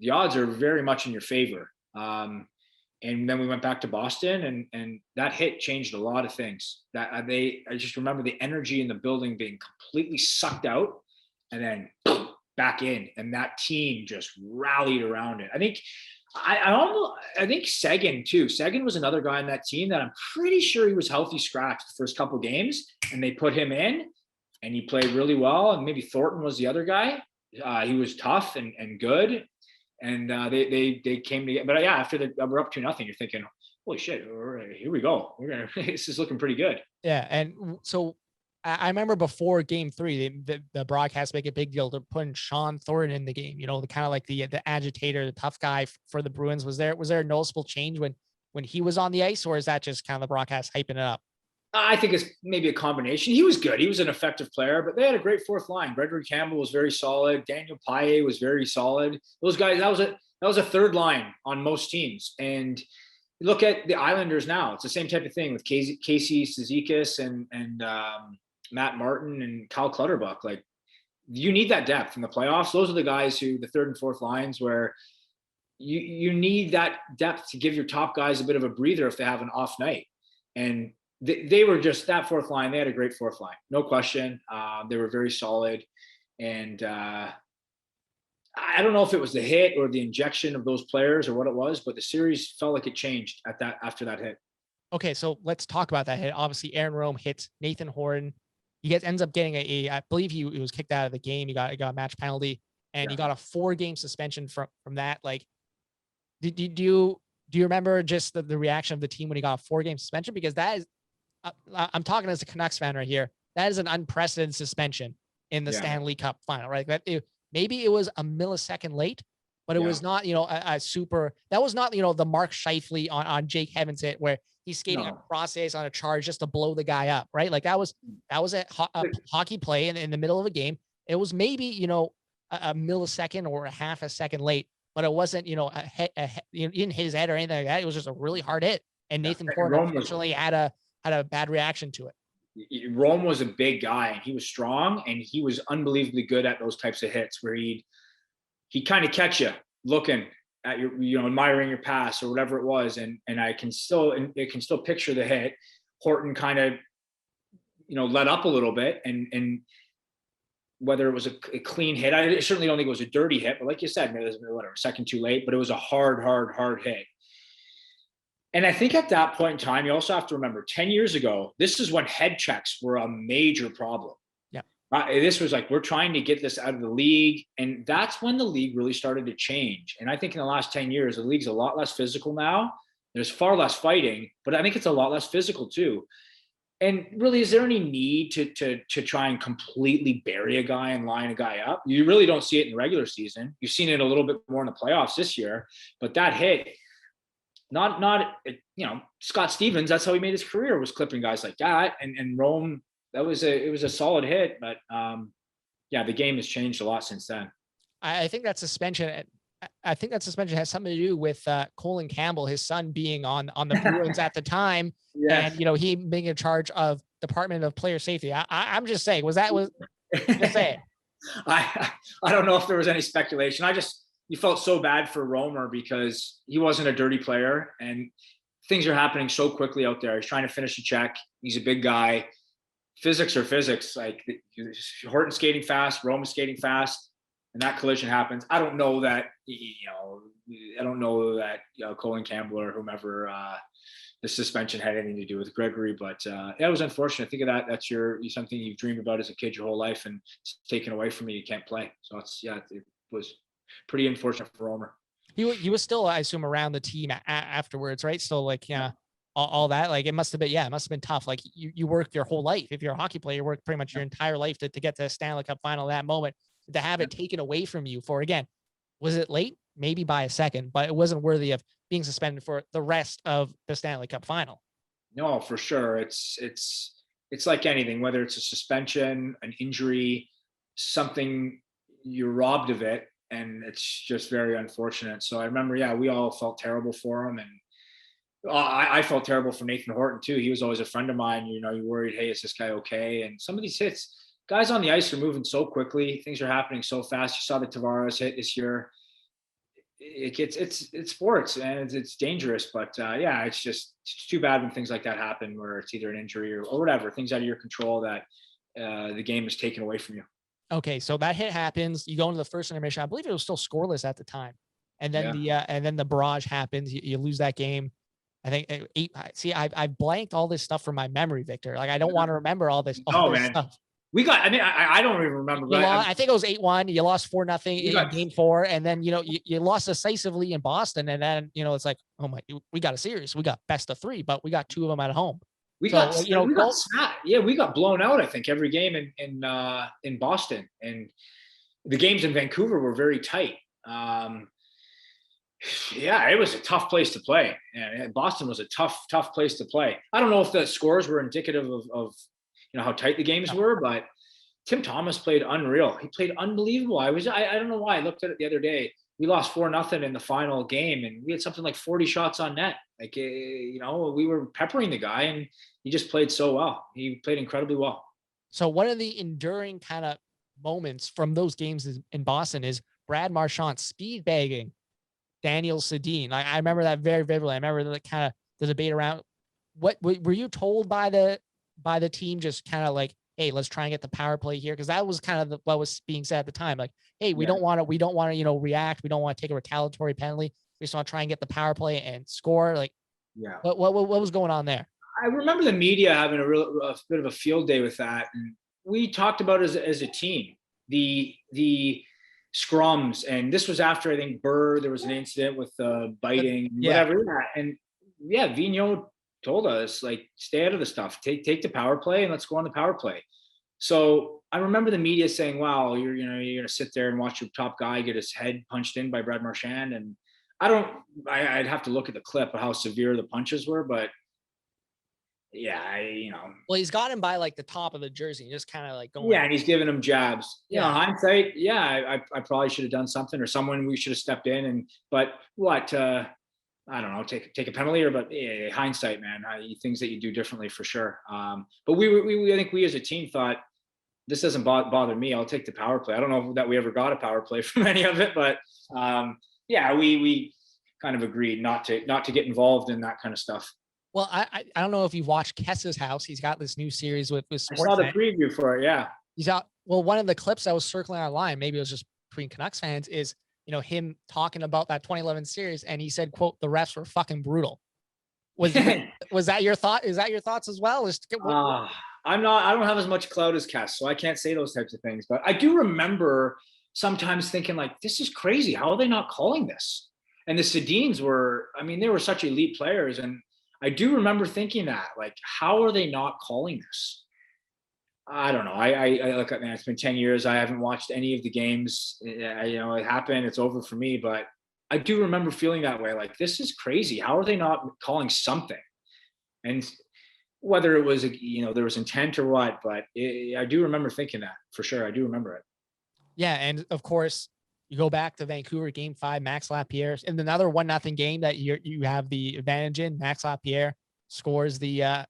The odds are very much in your favor. And then we went back to Boston, and that hit changed a lot of things. I just remember the energy in the building being completely sucked out, and then back in, and that team just rallied around it. I think Seguin too. Seguin was another guy on that team that I'm pretty sure he was healthy scratch the first couple games, and they put him in, and he played really well. And maybe Thornton was the other guy. He was tough and good, and they came together. But after we're up 2-0, you're thinking, holy shit, here we go. This is looking pretty good. Yeah, and so I remember before game three, the broadcast make a big deal to putting Sean Thornton in the game, the kind of like the agitator, the tough guy for the Bruins. Was there a noticeable change when he was on the ice, or is that just kind of the broadcast hyping it up? I think it's maybe a combination. He was good. He was an effective player, but they had a great fourth line. Gregory Campbell was very solid. Daniel Paille was very solid. Those guys, that was a third line on most teams. And look at the Islanders now. It's the same type of thing with Casey Cizikas and Matt Martin and Kyle Clutterbuck. Like, you need that depth in the playoffs. Those are the guys who, the third and fourth lines, where you need that depth to give your top guys a bit of a breather if they have an off night. And they were just that fourth line. They had a great fourth line, no question. They were very solid. And I don't know if it was the hit or the injection of those players or what it was, but the series felt like it changed after that hit. Okay, so let's talk about that hit. Obviously, Aaron Rome hits Nathan Horton. He ends up getting I believe he was kicked out of the game. He got a match penalty. and he got a 4-game suspension from that. Like, do you remember just the reaction of the team when he got a 4-game suspension? Because that is, I'm talking as a Canucks fan right here. That is an unprecedented suspension in the Stanley Cup final, right? Maybe it was a millisecond late, but it was not, a super, that was not, the Mark Scheifele on Jake Evans hit where he's skating across ice on a charge just to blow the guy up, right? Like that was a hockey play in the middle of a game. It was maybe, a millisecond or a half a second late, but it wasn't, he didn't hit his head or anything like that. It was just a really hard hit. And Nathan Horton unfortunately had a bad reaction to it. Rome was a big guy and he was strong and he was unbelievably good at those types of hits where he'd kind of catch you looking at your, admiring your pass or whatever it was. And it can still picture the hit. Horton kind of, let up a little bit and whether it was a clean hit, I certainly don't think it was a dirty hit, but like you said, maybe it was whatever, second too late, but it was a hard hit. And I think at that point in time, you also have to remember 10 years ago, this is when head checks were a major problem. Yeah. This was like, we're trying to get this out of the league. And that's when the league really started to change. And I think in the last 10 years, the league's a lot less physical now. There's far less fighting, but I think it's a lot less physical too. And really, is there any need to try and completely bury a guy and line a guy up? You really don't see it in the regular season. You've seen it a little bit more in the playoffs this year, but that hit, not Scott Stevens, that's how he made his career, was clipping guys like that. And Rome, it was a solid hit, but the game has changed a lot since then. I think that suspension has something to do with Colin Campbell, his son, being on the Bruins at the time. Yes. And, he being in charge of Department of Player Safety. I'm just saying, just saying. I don't know if there was any speculation. You felt so bad for Romer because he wasn't a dirty player and things are happening so quickly out there. He's trying to finish a check. He's a big guy. Physics are physics. Like Horton skating fast, Romer skating fast, and that collision happens. I don't know that, Colin Campbell or whomever the suspension had anything to do with Gregory, but it was unfortunate. Think of that. That's something you've dreamed about as a kid your whole life and it's taken away from you. You can't play. So it was pretty unfortunate for Romer. He was still, I assume, around the team afterwards, right? Still like, all that, like it must have been tough. Like you work your whole life. If you're a hockey player, you work pretty much your entire life to get to the Stanley Cup final that moment, to have it taken away from you for, again, was it late? Maybe by a second, but it wasn't worthy of being suspended for the rest of the Stanley Cup final. No, for sure. It's like anything, whether it's a suspension, an injury, something, you're robbed of it. And it's just very unfortunate. So I remember, we all felt terrible for him. And I felt terrible for Nathan Horton too. He was always a friend of mine. You worried, hey, is this guy okay? And some of these hits, guys on the ice are moving so quickly. Things are happening so fast. You saw the Tavares hit this year. It's sports and it's dangerous, but it's too bad when things like that happen where it's either an injury or whatever, things out of your control that the game is taken away from you. Okay, so that hit happens. You go into the first intermission. I believe it was still scoreless at the time, and then the barrage happens. You lose that game. I think 8. See, I blanked all this stuff from my memory, Victor. Like I don't want to remember all this. Stuff. We got. I mean, I don't even remember. I think it was 8-1. You lost 4-0 in Game 4, and then you lost decisively in Boston, and then it's like, oh my, we got a series. We got best of 3, but we got 2 of them at home. We got blown out, I think, every game in Boston, and the games in Vancouver were very tight. It was a tough place to play. And Boston was a tough place to play. I don't know if the scores were indicative of how tight the games were, but Tim Thomas played unreal. He played unbelievable. I don't know why. I looked at it the other day. We lost 4-0 in the final game, and we had something like 40 shots on net. Like, we were peppering the guy, and he just played so well. He played incredibly well. So one of the enduring kind of moments from those games in Boston is Brad Marchand speed bagging Daniel Sedin. I remember that very vividly. I remember the debate around what were you told by the team, just kind of like, hey, let's try and get the power play here, because that was kind of what was being said at the time. Like, hey, we don't want to react. We don't want to take a retaliatory penalty. We just want to try and get the power play and score. Like, what was going on there? I remember the media having a bit of a field day with that, and we talked about it as a team. The scrums. And this was after, I think, there was an incident with biting, Yeah. whatever. And yeah, Vigneault told us, like, stay out of the stuff. Take the power play and let's go on the power play. So I remember the media saying, wow, you're going to sit there and watch your top guy get his head punched in by Brad Marchand. And I'd have to look at the clip of how severe the punches were, but yeah, Well, he's got him by like the top of the jersey, just kind of like going. Yeah, and he's giving him jabs. Yeah. Hindsight, yeah, I probably should have done something, or someone we should have stepped in. But what? I don't know, take a penalty, but yeah, hindsight, man, things that you do differently for sure. But we I think we as a team thought, this doesn't bother me. I'll take the power play. I don't know that we ever got a power play from any of it, but yeah, we kind of agreed not to get involved in that kind of stuff. Well, I don't know if you've watched Kess's House. He's got this new series with Sportsnet. I saw the preview for it. Yeah. He's out. Well, one of the clips that was circling online, maybe it was just between Canucks fans, is, him talking about that 2011 series. And he said, quote, the refs were fucking brutal. Was that your thought? Is that your thoughts as well? I don't have as much clout as Kess, so I can't say those types of things. But I do remember sometimes thinking, like, this is crazy. How are they not calling this? And the Sedins were, they were such elite players. And I do remember thinking that, like, how are they not calling this? I don't know. I look at, man, it's been 10 years. I haven't watched any of the games. It happened. It's over for me. But I do remember feeling that way. Like, this is crazy. How are they not calling something? And whether it was, there was intent or what, but I do remember thinking that for sure. I do remember it. Yeah. And of course, you go back to Vancouver Game 5, Max Lapierre, and another 1-0 game that you have the advantage in. Max Lapierre scores the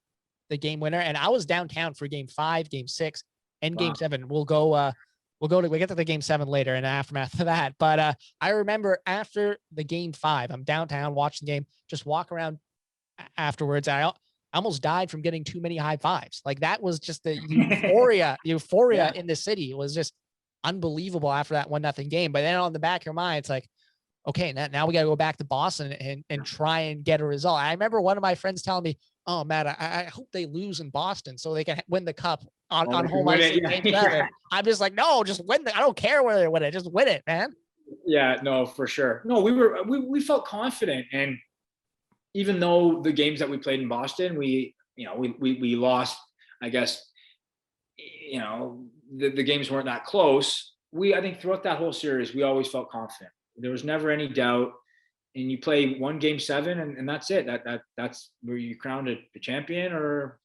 game winner, and I was downtown for Game 5, Game 6, and Game 7. We'll get to the Game 7 later in the aftermath of that. But I remember after the Game 5, I'm downtown watching the game, just walk around afterwards. I almost died from getting too many high fives. Like, that was just the euphoria yeah. in the city. It was just unbelievable after that 1-0 game. But then on the back of your mind, it's like, okay, now we got to go back to Boston and try and get a result. I remember one of my friends telling me, oh, Matt, I hope they lose in Boston so they can win the cup on home ice. Yeah. I'm just like, no, just win I don't care whether they win it. Just win it, man. Yeah, no, for sure. No, we felt confident. And even though the games that we played in Boston, we lost, I guess, the games weren't that close. I think throughout that whole series, we always felt confident. There was never any doubt. And you play one Game 7 and that's it. That's where you crowned a champion, or,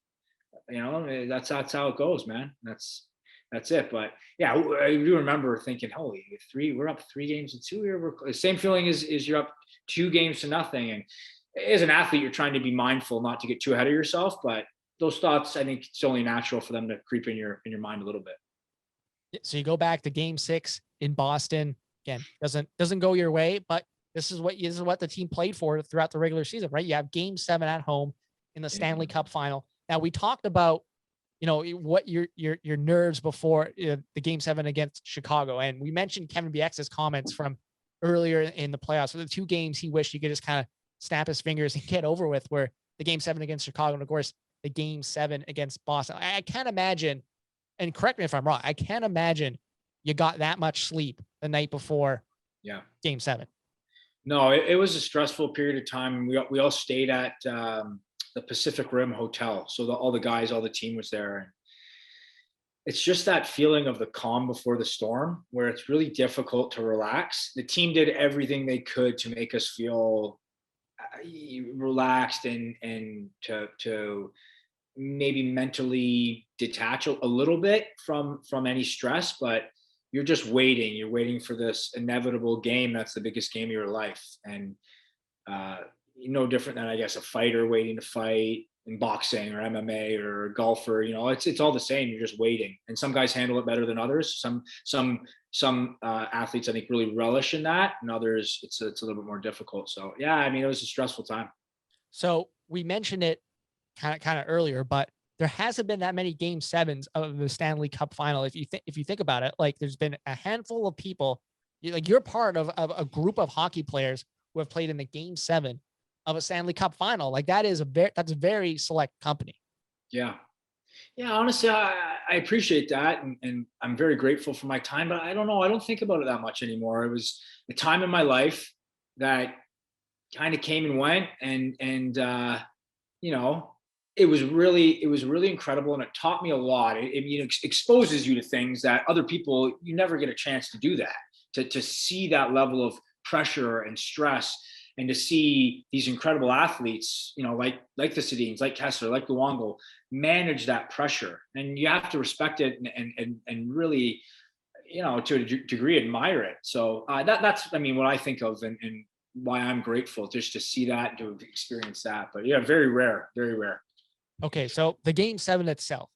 that's how it goes, man. That's it. But yeah, I do remember thinking, holy, we're up 3-2 here. The same feeling is you're up 2-0. And as an athlete, you're trying to be mindful not to get too ahead of yourself, but those thoughts, I think it's only natural for them to creep in your mind a little bit. So you go back to Game 6 in Boston. Again, doesn't go your way, but this is what the team played for throughout the regular season, right? You have Game 7 at home in the Stanley Cup final. Now, we talked about, what your nerves before the Game 7 against Chicago, and we mentioned Kevin Bieksa's comments from earlier in the playoffs. For the 2 games he wished he could just kind of snap his fingers and get over with, were the Game 7 against Chicago, and of course the Game 7 against Boston. I can't imagine, and correct me if I'm wrong, I can't imagine you got that much sleep the night before Game 7. No, it was a stressful period of time. We all stayed at the Pacific Rim Hotel. So all the team was there. And it's just that feeling of the calm before the storm, where it's really difficult to relax. The team did everything they could to make us feel relaxed and to maybe mentally detach a little bit from any stress, but you're just waiting. You're waiting for this inevitable game. That's the biggest game of your life. And no different than, I guess, a fighter waiting to fight in boxing or MMA or a golfer. It's all the same. You're just waiting. And some guys handle it better than others. Some athletes, I think, really relish in that, and others it's a little bit more difficult. So yeah, it was a stressful time. So we mentioned it kind of earlier, but there hasn't been that many Game 7s of the Stanley Cup final. If you think about it, like, there's been a handful of people, like, you're part of a group of hockey players who have played in the Game 7 of a Stanley Cup final. Like, that's a very select company. Yeah. Yeah, honestly, I appreciate that, and I'm very grateful for my time. But I don't know. I don't think about it that much anymore. It was a time in my life that kind of came and went, and you know, it was really incredible, and it taught me a lot. Exposes you to things that other people, you never get a chance to do that. To see that level of pressure and stress, and to see these incredible athletes, like the Sedins, like Kessler, like Luongo, manage that pressure, and you have to respect it, and really, to a degree, admire it. So that's, I mean, what I think of, and why I'm grateful just to see that, to experience that. But yeah, very rare, very rare. Okay, so the game 7 itself,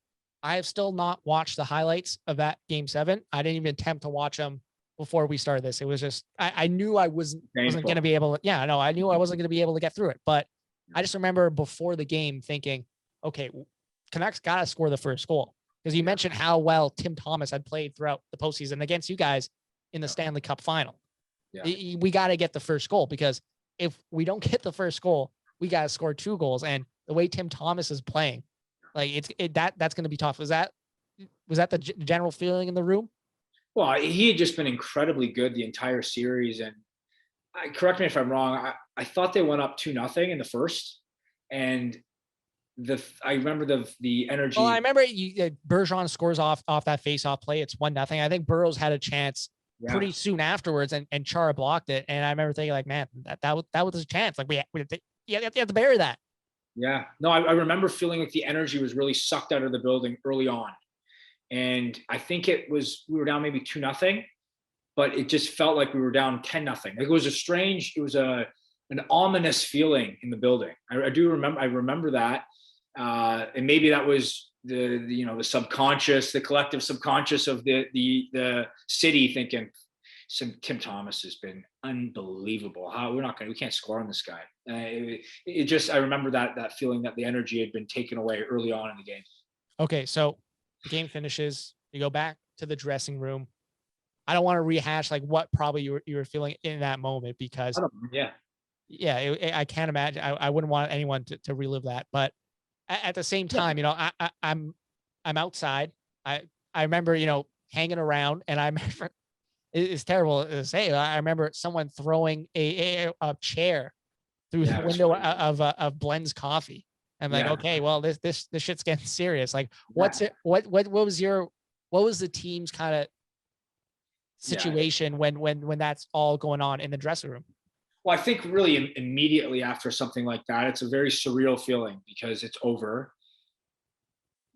I have still not watched the highlights of that game 7. I didn't even attempt to watch them before we started this. It was just I knew I wasn't going to be able to. Yeah, no, I knew I wasn't going to be able to get through it. But I just remember before the game thinking, okay, Canucks got to score the first goal, because you mentioned how well Tim Thomas had played throughout the postseason against you guys in the Stanley Cup final. Yeah. We got to get the first goal, because if we don't get the first goal, we got to score 2 goals. And the way Tim Thomas is playing, like that's going to be tough. Was that the general feeling in the room? Well, he had just been incredibly good the entire series, and correct me if I'm wrong. I thought they went up 2-0 in the first, and I remember the energy. Well, I remember Bergeron scores off that face-off play. It's 1-0. I think Burrows had a chance pretty soon afterwards, and Chara blocked it. And I remember thinking, like, man, that was a chance. Like, you have to bury that. Yeah, no, I remember feeling like the energy was really sucked out of the building early on, and I think we were down maybe 2-0, but it just felt like we were down 10-0. Like, it was an ominous feeling in the building. I remember that, and maybe that was the subconscious, the collective subconscious of the city thinking, Tim Thomas has been unbelievable. We can't score on this guy. I remember that feeling, that the energy had been taken away early on in the game. Okay, so the game finishes. You go back to the dressing room. I don't want to rehash like what probably you were feeling in that moment, because I can't imagine. I wouldn't want anyone to relive that. But at the same time, I'm outside. I remember hanging around, and I remember. It's terrible to say. I remember someone throwing a chair through the window of Blend's Coffee. I'm like, okay, well, this shit's getting serious. Like, what was the team's kind of situation when that's all going on in the dressing room? Well, I think really immediately after something like that, it's a very surreal feeling, because it's over.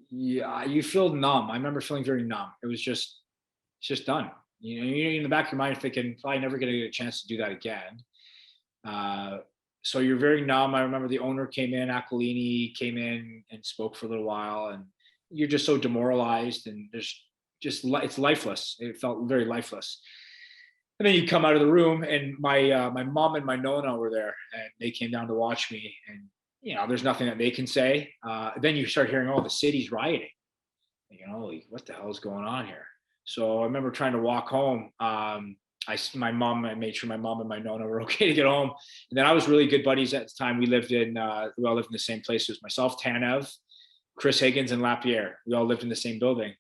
Yeah, you feel numb. I remember feeling very numb. It's just done. You're in the back of your mind thinking, probably never going to get a chance to do that again. So you're very numb. I remember the owner came in, Aquilini came in and spoke for a little while, and you're just so demoralized, and it's lifeless. It felt very lifeless. And then you come out of the room, and my mom and my nonna were there, and they came down to watch me. And there's nothing that they can say. Then you start hearing, the city's rioting. What the hell is going on here? So I remember trying to walk home. I made sure my mom and my nonna were okay to get home. And then I was really good buddies at the time. We all lived in the same place. It was myself, Tanev, Chris Higgins, and Lapierre. We all lived in the same building.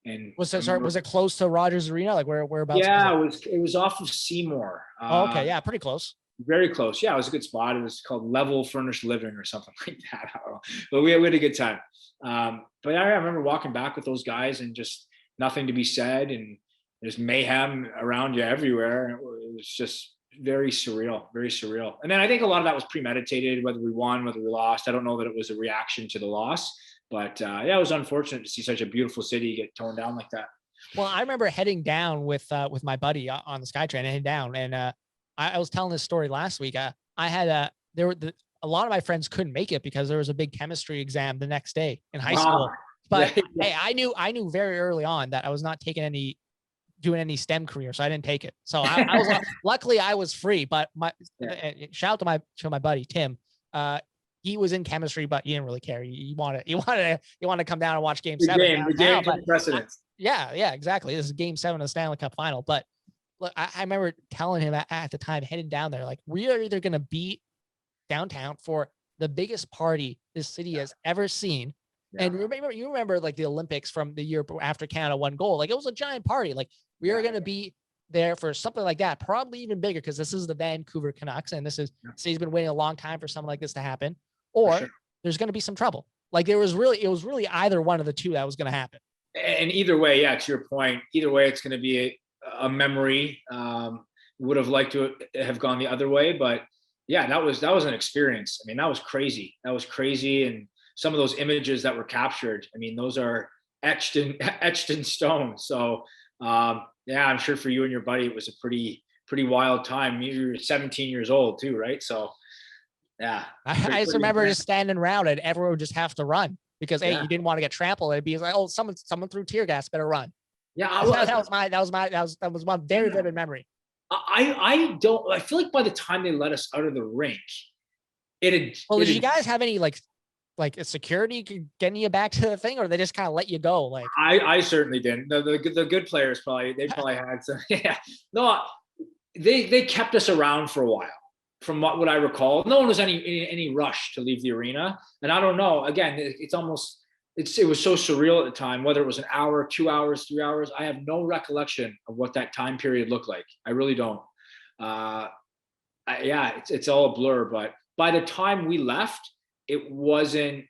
And was it close to Rogers Arena? Like whereabouts? Yeah, it was off of Seymour. Okay, yeah, pretty close. Very close. Yeah, it was a good spot. It was called Level Furnished Living or something like that. I don't know. But we had a good time. But I remember walking back with those guys, and just nothing to be said, and there's mayhem around you everywhere. It was just very surreal, very surreal. And then I think a lot of that was premeditated, whether we won, whether we lost. I don't know that it was a reaction to the loss, but it was unfortunate to see such a beautiful city get torn down like that. Well, I remember heading down with my buddy on the SkyTrain, heading down, and I was telling this story last week. I had a lot of my friends couldn't make it because there was a big chemistry exam the next day in high school. But hey, I knew very early on that I was not doing any STEM career, so I didn't take it. So I was luckily I was free. But shout out to my buddy Tim. He was in chemistry, but he didn't really care. He wanted to come down and watch Game 7. The game precedence. Yeah, exactly. This is Game 7 of the Stanley Cup final. But look, I remember telling him at the time, heading down there, like, we are either going to be downtown for the biggest party this city has ever seen, And you remember like the Olympics from the year after Canada won gold. Like it was a giant party. Like we are going to be there for something like that, probably even bigger because this is the Vancouver Canucks, and this is city's been waiting a long time for something like this to happen. Or there's going to be some trouble. Like it was really either one of the two that was going to happen. And either way, to your point, either way, it's going to be a memory. Would have liked to have gone the other way, but that was an experience. I mean, that was crazy. And some of those images that were captured, I mean, those are etched in stone. So I'm sure for you and your buddy, it was a pretty wild time. You were 17 years old too, right? So I just remember just standing around and everyone would just have to run because you didn't want to get trampled. It'd be like, oh, someone threw tear gas, better run. That was my very vivid memory. I feel like by the time they let us out of the rink, did you guys have any like a security getting you back to the thing, or they just kind of let you go? Like I certainly didn't. The good players probably had some. No, they kept us around for a while. From what I recall, no one was any rush to leave the arena, and I don't know. Again, it was so surreal at the time. Whether it was an hour, 2 hours, 3 hours, I have no recollection of what that time period looked like. I really don't. It's all a blur. But by the time we left, it wasn't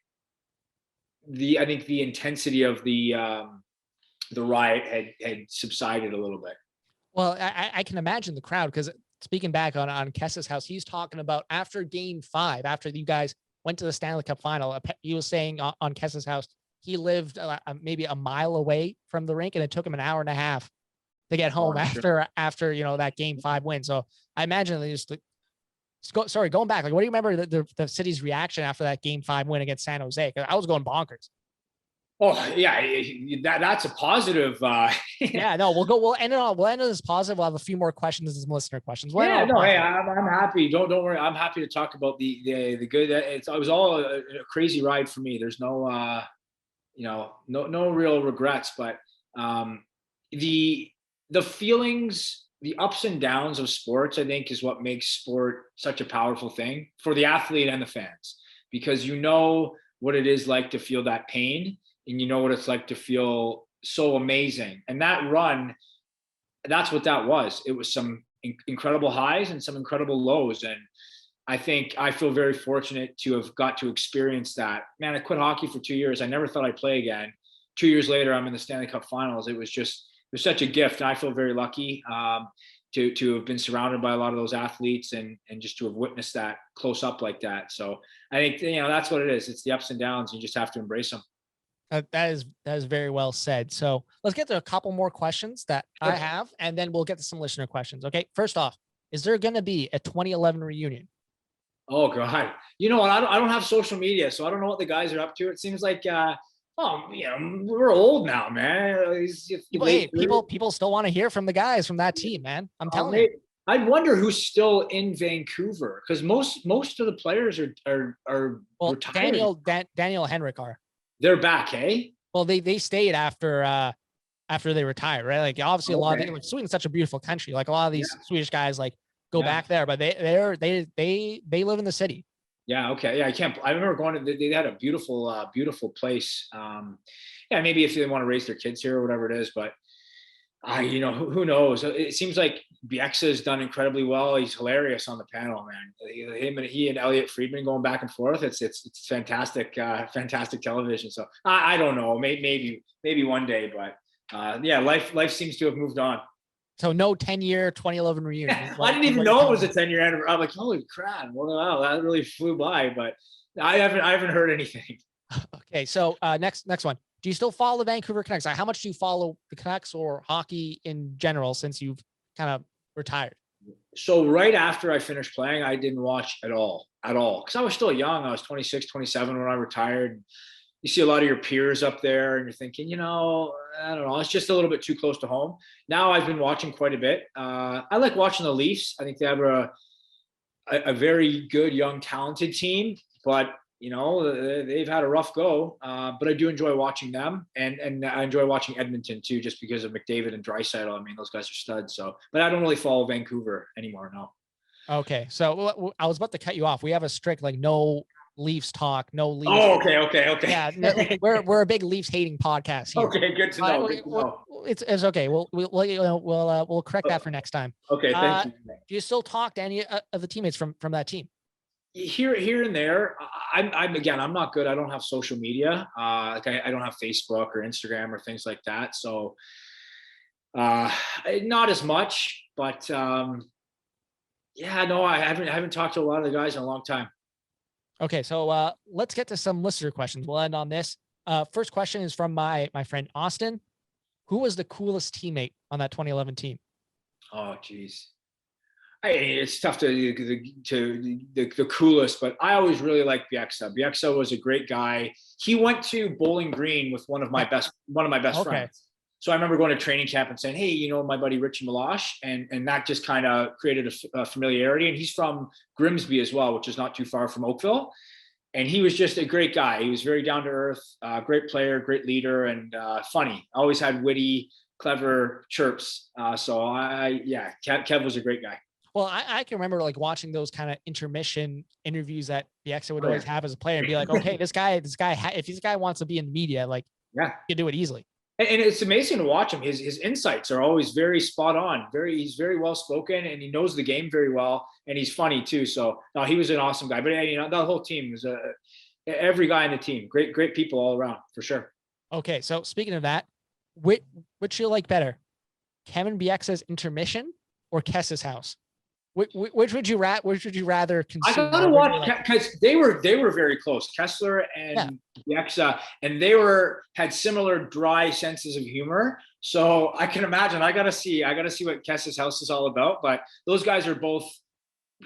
I think the intensity of the riot had subsided a little bit. Well, I can imagine the crowd, because speaking back on Kessa's house, he's talking about after Game 5, after you guys went to the Stanley Cup final, he was saying on Kessa's house, he lived maybe a mile away from the rink, and it took him an hour and a half to get home after that Game 5 win. So I imagine they just going back, like, what do you remember the city's reaction after that Game 5 win against San Jose? Because I was going bonkers. Oh yeah, that's a positive. We'll end on this positive. We'll have a few more questions as listener questions. Hey, I'm happy. Don't worry. I'm happy to talk about the good. It was all a crazy ride for me. There's no no real regrets, but the feelings, the ups and downs of sports, I think, is what makes sport such a powerful thing for the athlete and the fans, because you know what it is like to feel that pain, and you know what it's like to feel so amazing. And that run, that's what that was. It was some incredible highs and some incredible lows. And I think I feel very fortunate to have got to experience that. Man, I quit hockey for 2 years. I never thought I'd play again. 2 years later, I'm in the Stanley Cup finals. It was such a gift. And I feel very lucky to have been surrounded by a lot of those athletes and just to have witnessed that close up like that. So I think, that's what it is. It's the ups and downs. You just have to embrace them. That is very well said. So let's get to a couple more questions that I have, and then we'll get to some listener questions. Okay. First off, is there going to be a 2011 reunion? Oh God. You know what? I don't have social media, so I don't know what the guys are up to. It seems like, we're old now, man. People still want to hear from the guys from that team, man. I'm telling you. I wonder who's still in Vancouver, because most of the players are retired. Daniel Henrik are. They're back, hey? Well, they stayed after they retired, right? Like obviously a lot of Sweden's such a beautiful country. Like a lot of these Swedish guys like go back there, but they live in the city. Yeah. Okay. Yeah. I remember going to, they had a beautiful place. Maybe if they want to raise their kids here or whatever it is, but who knows? It seems like Bieksa has done incredibly well. He's hilarious on the panel, man. He and Elliot Friedman going back and forth. It's fantastic, fantastic television. So I don't know, maybe one day, but life seems to have moved on. So no 10-year 2011 reunion. I didn't even know it was a 10-year anniversary. I'm like, holy crap! Wow, that really flew by. But I haven't heard anything. Okay, so next one. Do you still follow the Vancouver Canucks? How much do you follow the Canucks or hockey in general since you've kind of retired? So right after I finished playing, I didn't watch at all, because I was still young. I was 26, 27 when I retired. You see a lot of your peers up there, and you're thinking, I don't know, it's just a little bit too close to home. Now I've been watching quite a bit. I like watching the Leafs. I think they have a very good, young, talented team, but they've had a rough go. But I do enjoy watching them, and I enjoy watching Edmonton too, just because of McDavid and Draisaitl. I mean, those guys are studs. So, but I don't really follow Vancouver anymore. No. Okay, so I was about to cut you off. We have a strict no Leafs talk, no Leafs. Oh, okay. Yeah, no, we're a big Leafs hating podcast here. Okay, good to know. It's okay. We'll correct that for next time. Okay, thank you. Do you still talk to any of the teammates from that team? Here and there. I'm not good. I don't have social media. Like I don't have Facebook or Instagram or things like that. So not as much, but yeah, no, I haven't talked to a lot of the guys in a long time. Okay, so let's get to some listener questions. We'll end on this. First question is from my friend Austin. Who was the coolest teammate on that 2011 team? Oh, geez. It's tough to the coolest, but I always really liked Bieksa. Bieksa was a great guy. He went to Bowling Green with one of my best friends. So I remember going to training camp and saying, hey, my buddy Richie Milosh, and that just kind of created a familiarity. And he's from Grimsby as well, which is not too far from Oakville. And he was just a great guy. He was very down to earth, great player, great leader, and funny. Always had witty, clever chirps. Kev was a great guy. Well, I can remember like watching those kind of intermission interviews that the Bieksa would always have as a player and be like, okay, this guy, if this guy wants to be in the media, like, you can do it easily. And it's amazing to watch him. His insights are always very spot on. He's very well spoken, and he knows the game very well, and he's funny too. So no, he was an awesome guy. But that whole team was every guy in the team, great people all around for sure. Okay, so speaking of that, which you like better, Kevin Bieksa's intermission or Kess's house? Which would you rather consume? I gotta watch because they were very close, Kessler and Bieksa, and they had similar dry senses of humor. So I can imagine. I gotta see what Kess's house is all about. But those guys are both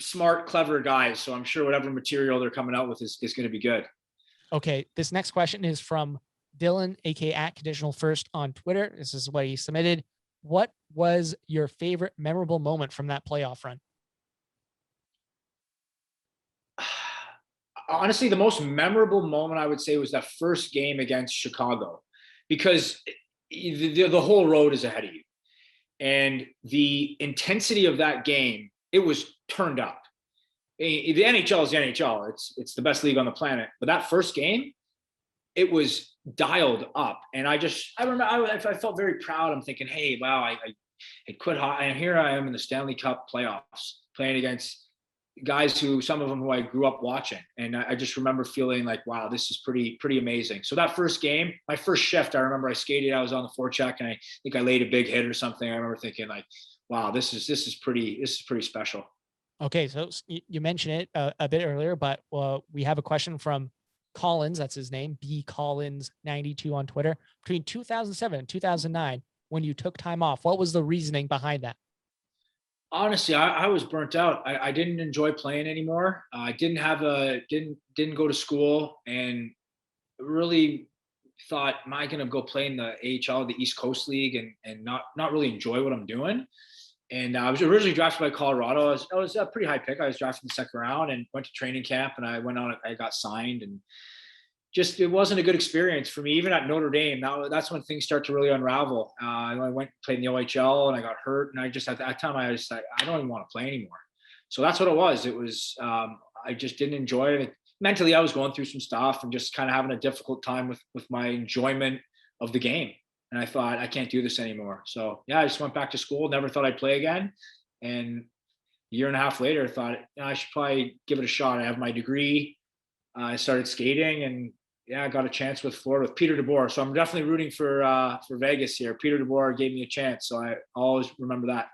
smart, clever guys. So I'm sure whatever material they're coming out with is going to be good. Okay, this next question is from Dylan, aka @conditional1st on Twitter. This is what he submitted. What was your favorite memorable moment from that playoff run? Honestly, the most memorable moment I would say was that first game against Chicago, because the whole road is ahead of you, and the intensity of that game, it was turned up. The NHL is the NHL; it's the best league on the planet. But that first game, it was dialed up, and I remember I felt very proud. I'm thinking, hey, wow, I quit hockey, and here I am in the Stanley Cup playoffs playing against guys some of them who I grew up watching. And I just remember feeling like, wow, this is pretty amazing. So that first game, my first shift, I remember I skated, I was on the forecheck, and I think I laid a big hit or something. I remember thinking like, wow, this is pretty special. Okay. So you mentioned it a bit earlier, but we have a question from Collins. That's his name. B Collins 92 on Twitter. Between 2007 and 2009, when you took time off, what was the reasoning behind that? Honestly, I was burnt out. I didn't enjoy playing anymore. I didn't go to school, and really thought, am I going to go play in the AHL, the East Coast League, and not really enjoy what I'm doing? And I was originally drafted by Colorado. I was a pretty high pick. I was drafted in the second round and went to training camp, and I got signed, and just, it wasn't a good experience for me. Even at Notre Dame, that's when things start to really unravel. I went played in the OHL, and I got hurt, and I just, at that time, I was like, I don't even want to play anymore. So that's what it was. It was I just didn't enjoy it. Mentally, I was going through some stuff and just kind of having a difficult time with my enjoyment of the game. And I thought, I can't do this anymore. So yeah, I just went back to school. Never thought I'd play again. And a year and a half later, I thought, I should probably give it a shot. I have my degree. I started skating, and I got a chance with Florida with Peter DeBoer. So I'm definitely rooting for Vegas here. Peter DeBoer gave me a chance, so I always remember that.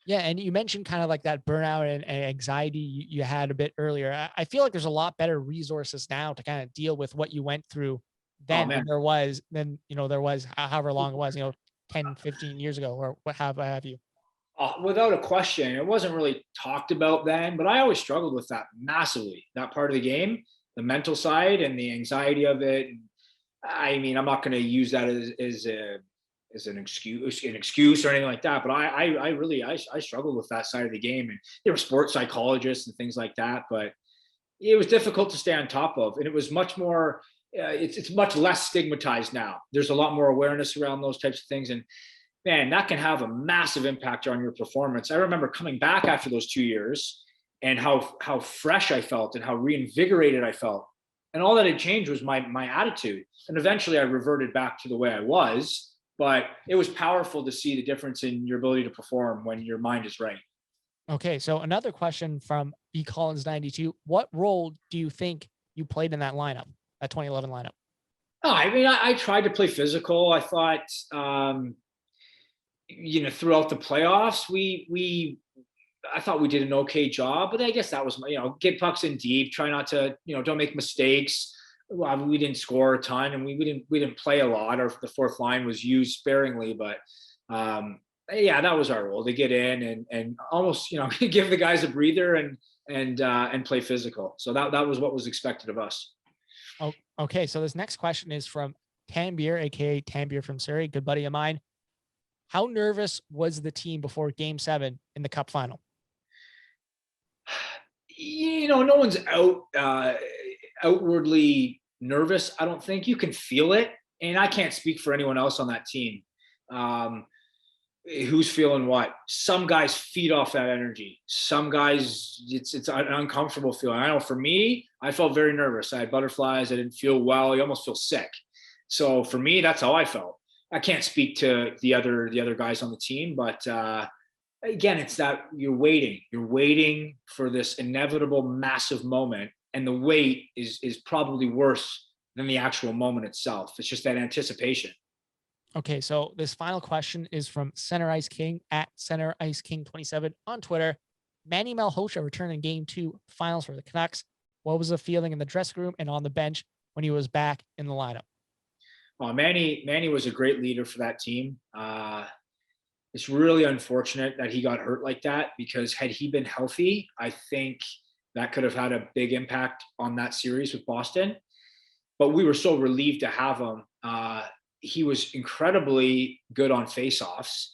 Yeah, and you mentioned kind of like that burnout and anxiety you had a bit earlier. I feel like there's a lot better resources now to kind of deal with what you went through than there was however long it was, 10, 15 years ago, or what have you. Without a question. It wasn't really talked about then, but I always struggled with that massively, that part of the game. The mental side and the anxiety of it. I mean, I'm not going to use that as an excuse or anything like that, but I struggled with that side of the game, and there were sports psychologists and things like that, but it was difficult to stay on top of, and it was much more. It's much less stigmatized now. There's a lot more awareness around those types of things, and man, that can have a massive impact on your performance. I remember coming back after those 2 years, and how fresh I felt and how reinvigorated I felt And all that had changed was my attitude. And eventually I reverted back to the way I was, but it was powerful to see the difference in your ability to perform when your mind is right. Okay. So another question from B Collins 92. What role do you think you played in that lineup, that 2011 lineup? Oh, I mean, I tried to play physical. I thought, throughout the playoffs, I thought we did an okay job, but I guess that was, get pucks in deep, try not to, don't make mistakes. Well, we didn't score a ton, and we didn't play a lot. Or the fourth line was used sparingly, but yeah, that was our role, to get in and almost, give the guys a breather and play physical. So that was what was expected of us. Oh, okay. So this next question is from Tanbeer, aka Tanbeer from Surrey, good buddy of mine. How nervous was the team before Game 7 in the Cup final? No one's outwardly nervous. I don't think. You can feel it, and I can't speak for anyone else on that team. Who's feeling what? Some guys feed off that energy. Some guys, it's an uncomfortable feeling. I know for me, I felt very nervous. I had butterflies. I didn't feel well. You almost feel sick. So for me, that's how I felt. I can't speak to the other guys on the team, but again, it's that you're waiting for this inevitable massive moment, and the wait is probably worse than the actual moment itself. It's just that anticipation. Okay, so this final question is from Center Ice King at Center Ice King 27 on Twitter. Manny Malhotra returned in Game 2 finals for the Canucks. What was the feeling in the dressing room and on the bench when he was back in the lineup? Manny was a great leader for that team. It's really unfortunate that he got hurt like that, because had he been healthy, I think that could have had a big impact on that series with Boston. But we were so relieved to have him. He was incredibly good on faceoffs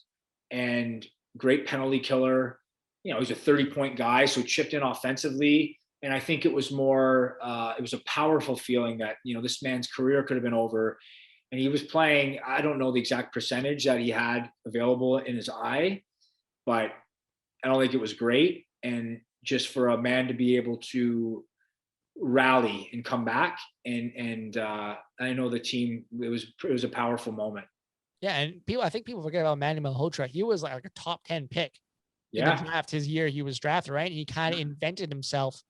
and great penalty killer. He's a 30-point guy, so chipped in offensively. And I think it was more, it was a powerful feeling that, this man's career could have been over. And he was playing, I don't know the exact percentage that he had available in his eye, but I don't think it was great. And just for a man to be able to rally and come back, and I know the team, it was a powerful moment. Yeah, and I think people forget about Manny Malhotra. He was like a top 10 pick in the draft his year he was drafted, right? And he kind of invented himself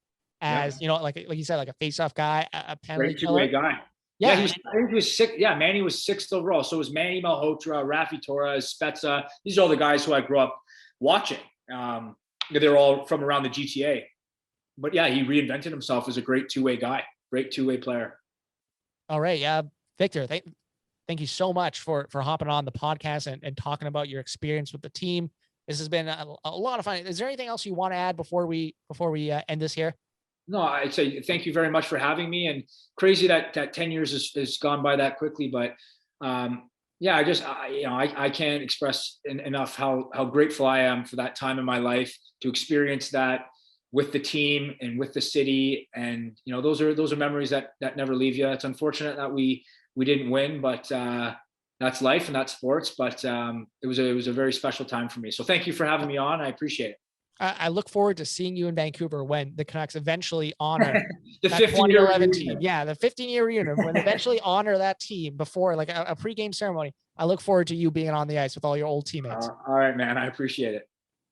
as, like you said, like a face-off guy, a penalty killer. Great two-way guy. Yeah, I think he was six. Yeah, Manny was 6th overall. So it was Manny Malhotra, Rafi Torres, Spezza. These are all the guys who I grew up watching. They're all from around the GTA. But yeah, he reinvented himself as a great two-way guy, great two-way player. All right. Yeah. Victor, thank you so much for hopping on the podcast and talking about your experience with the team. This has been a lot of fun. Is there anything else you want to add before we end this here? No, I'd say thank you very much for having me, and crazy that 10 years has gone by that quickly. But yeah, I can't express enough how grateful I am for that time in my life, to experience that with the team and with the city. And, those are memories that never leave you. It's unfortunate that we didn't win, but that's life and that's sports. But it was a very special time for me. So thank you for having me on. I appreciate it. I look forward to seeing you in Vancouver when the Canucks eventually honor the that 2011 team. Yeah, the 15-year reunion, when they eventually honor that team before like a pregame ceremony. I look forward to you being on the ice with all your old teammates. All right, man. I appreciate it.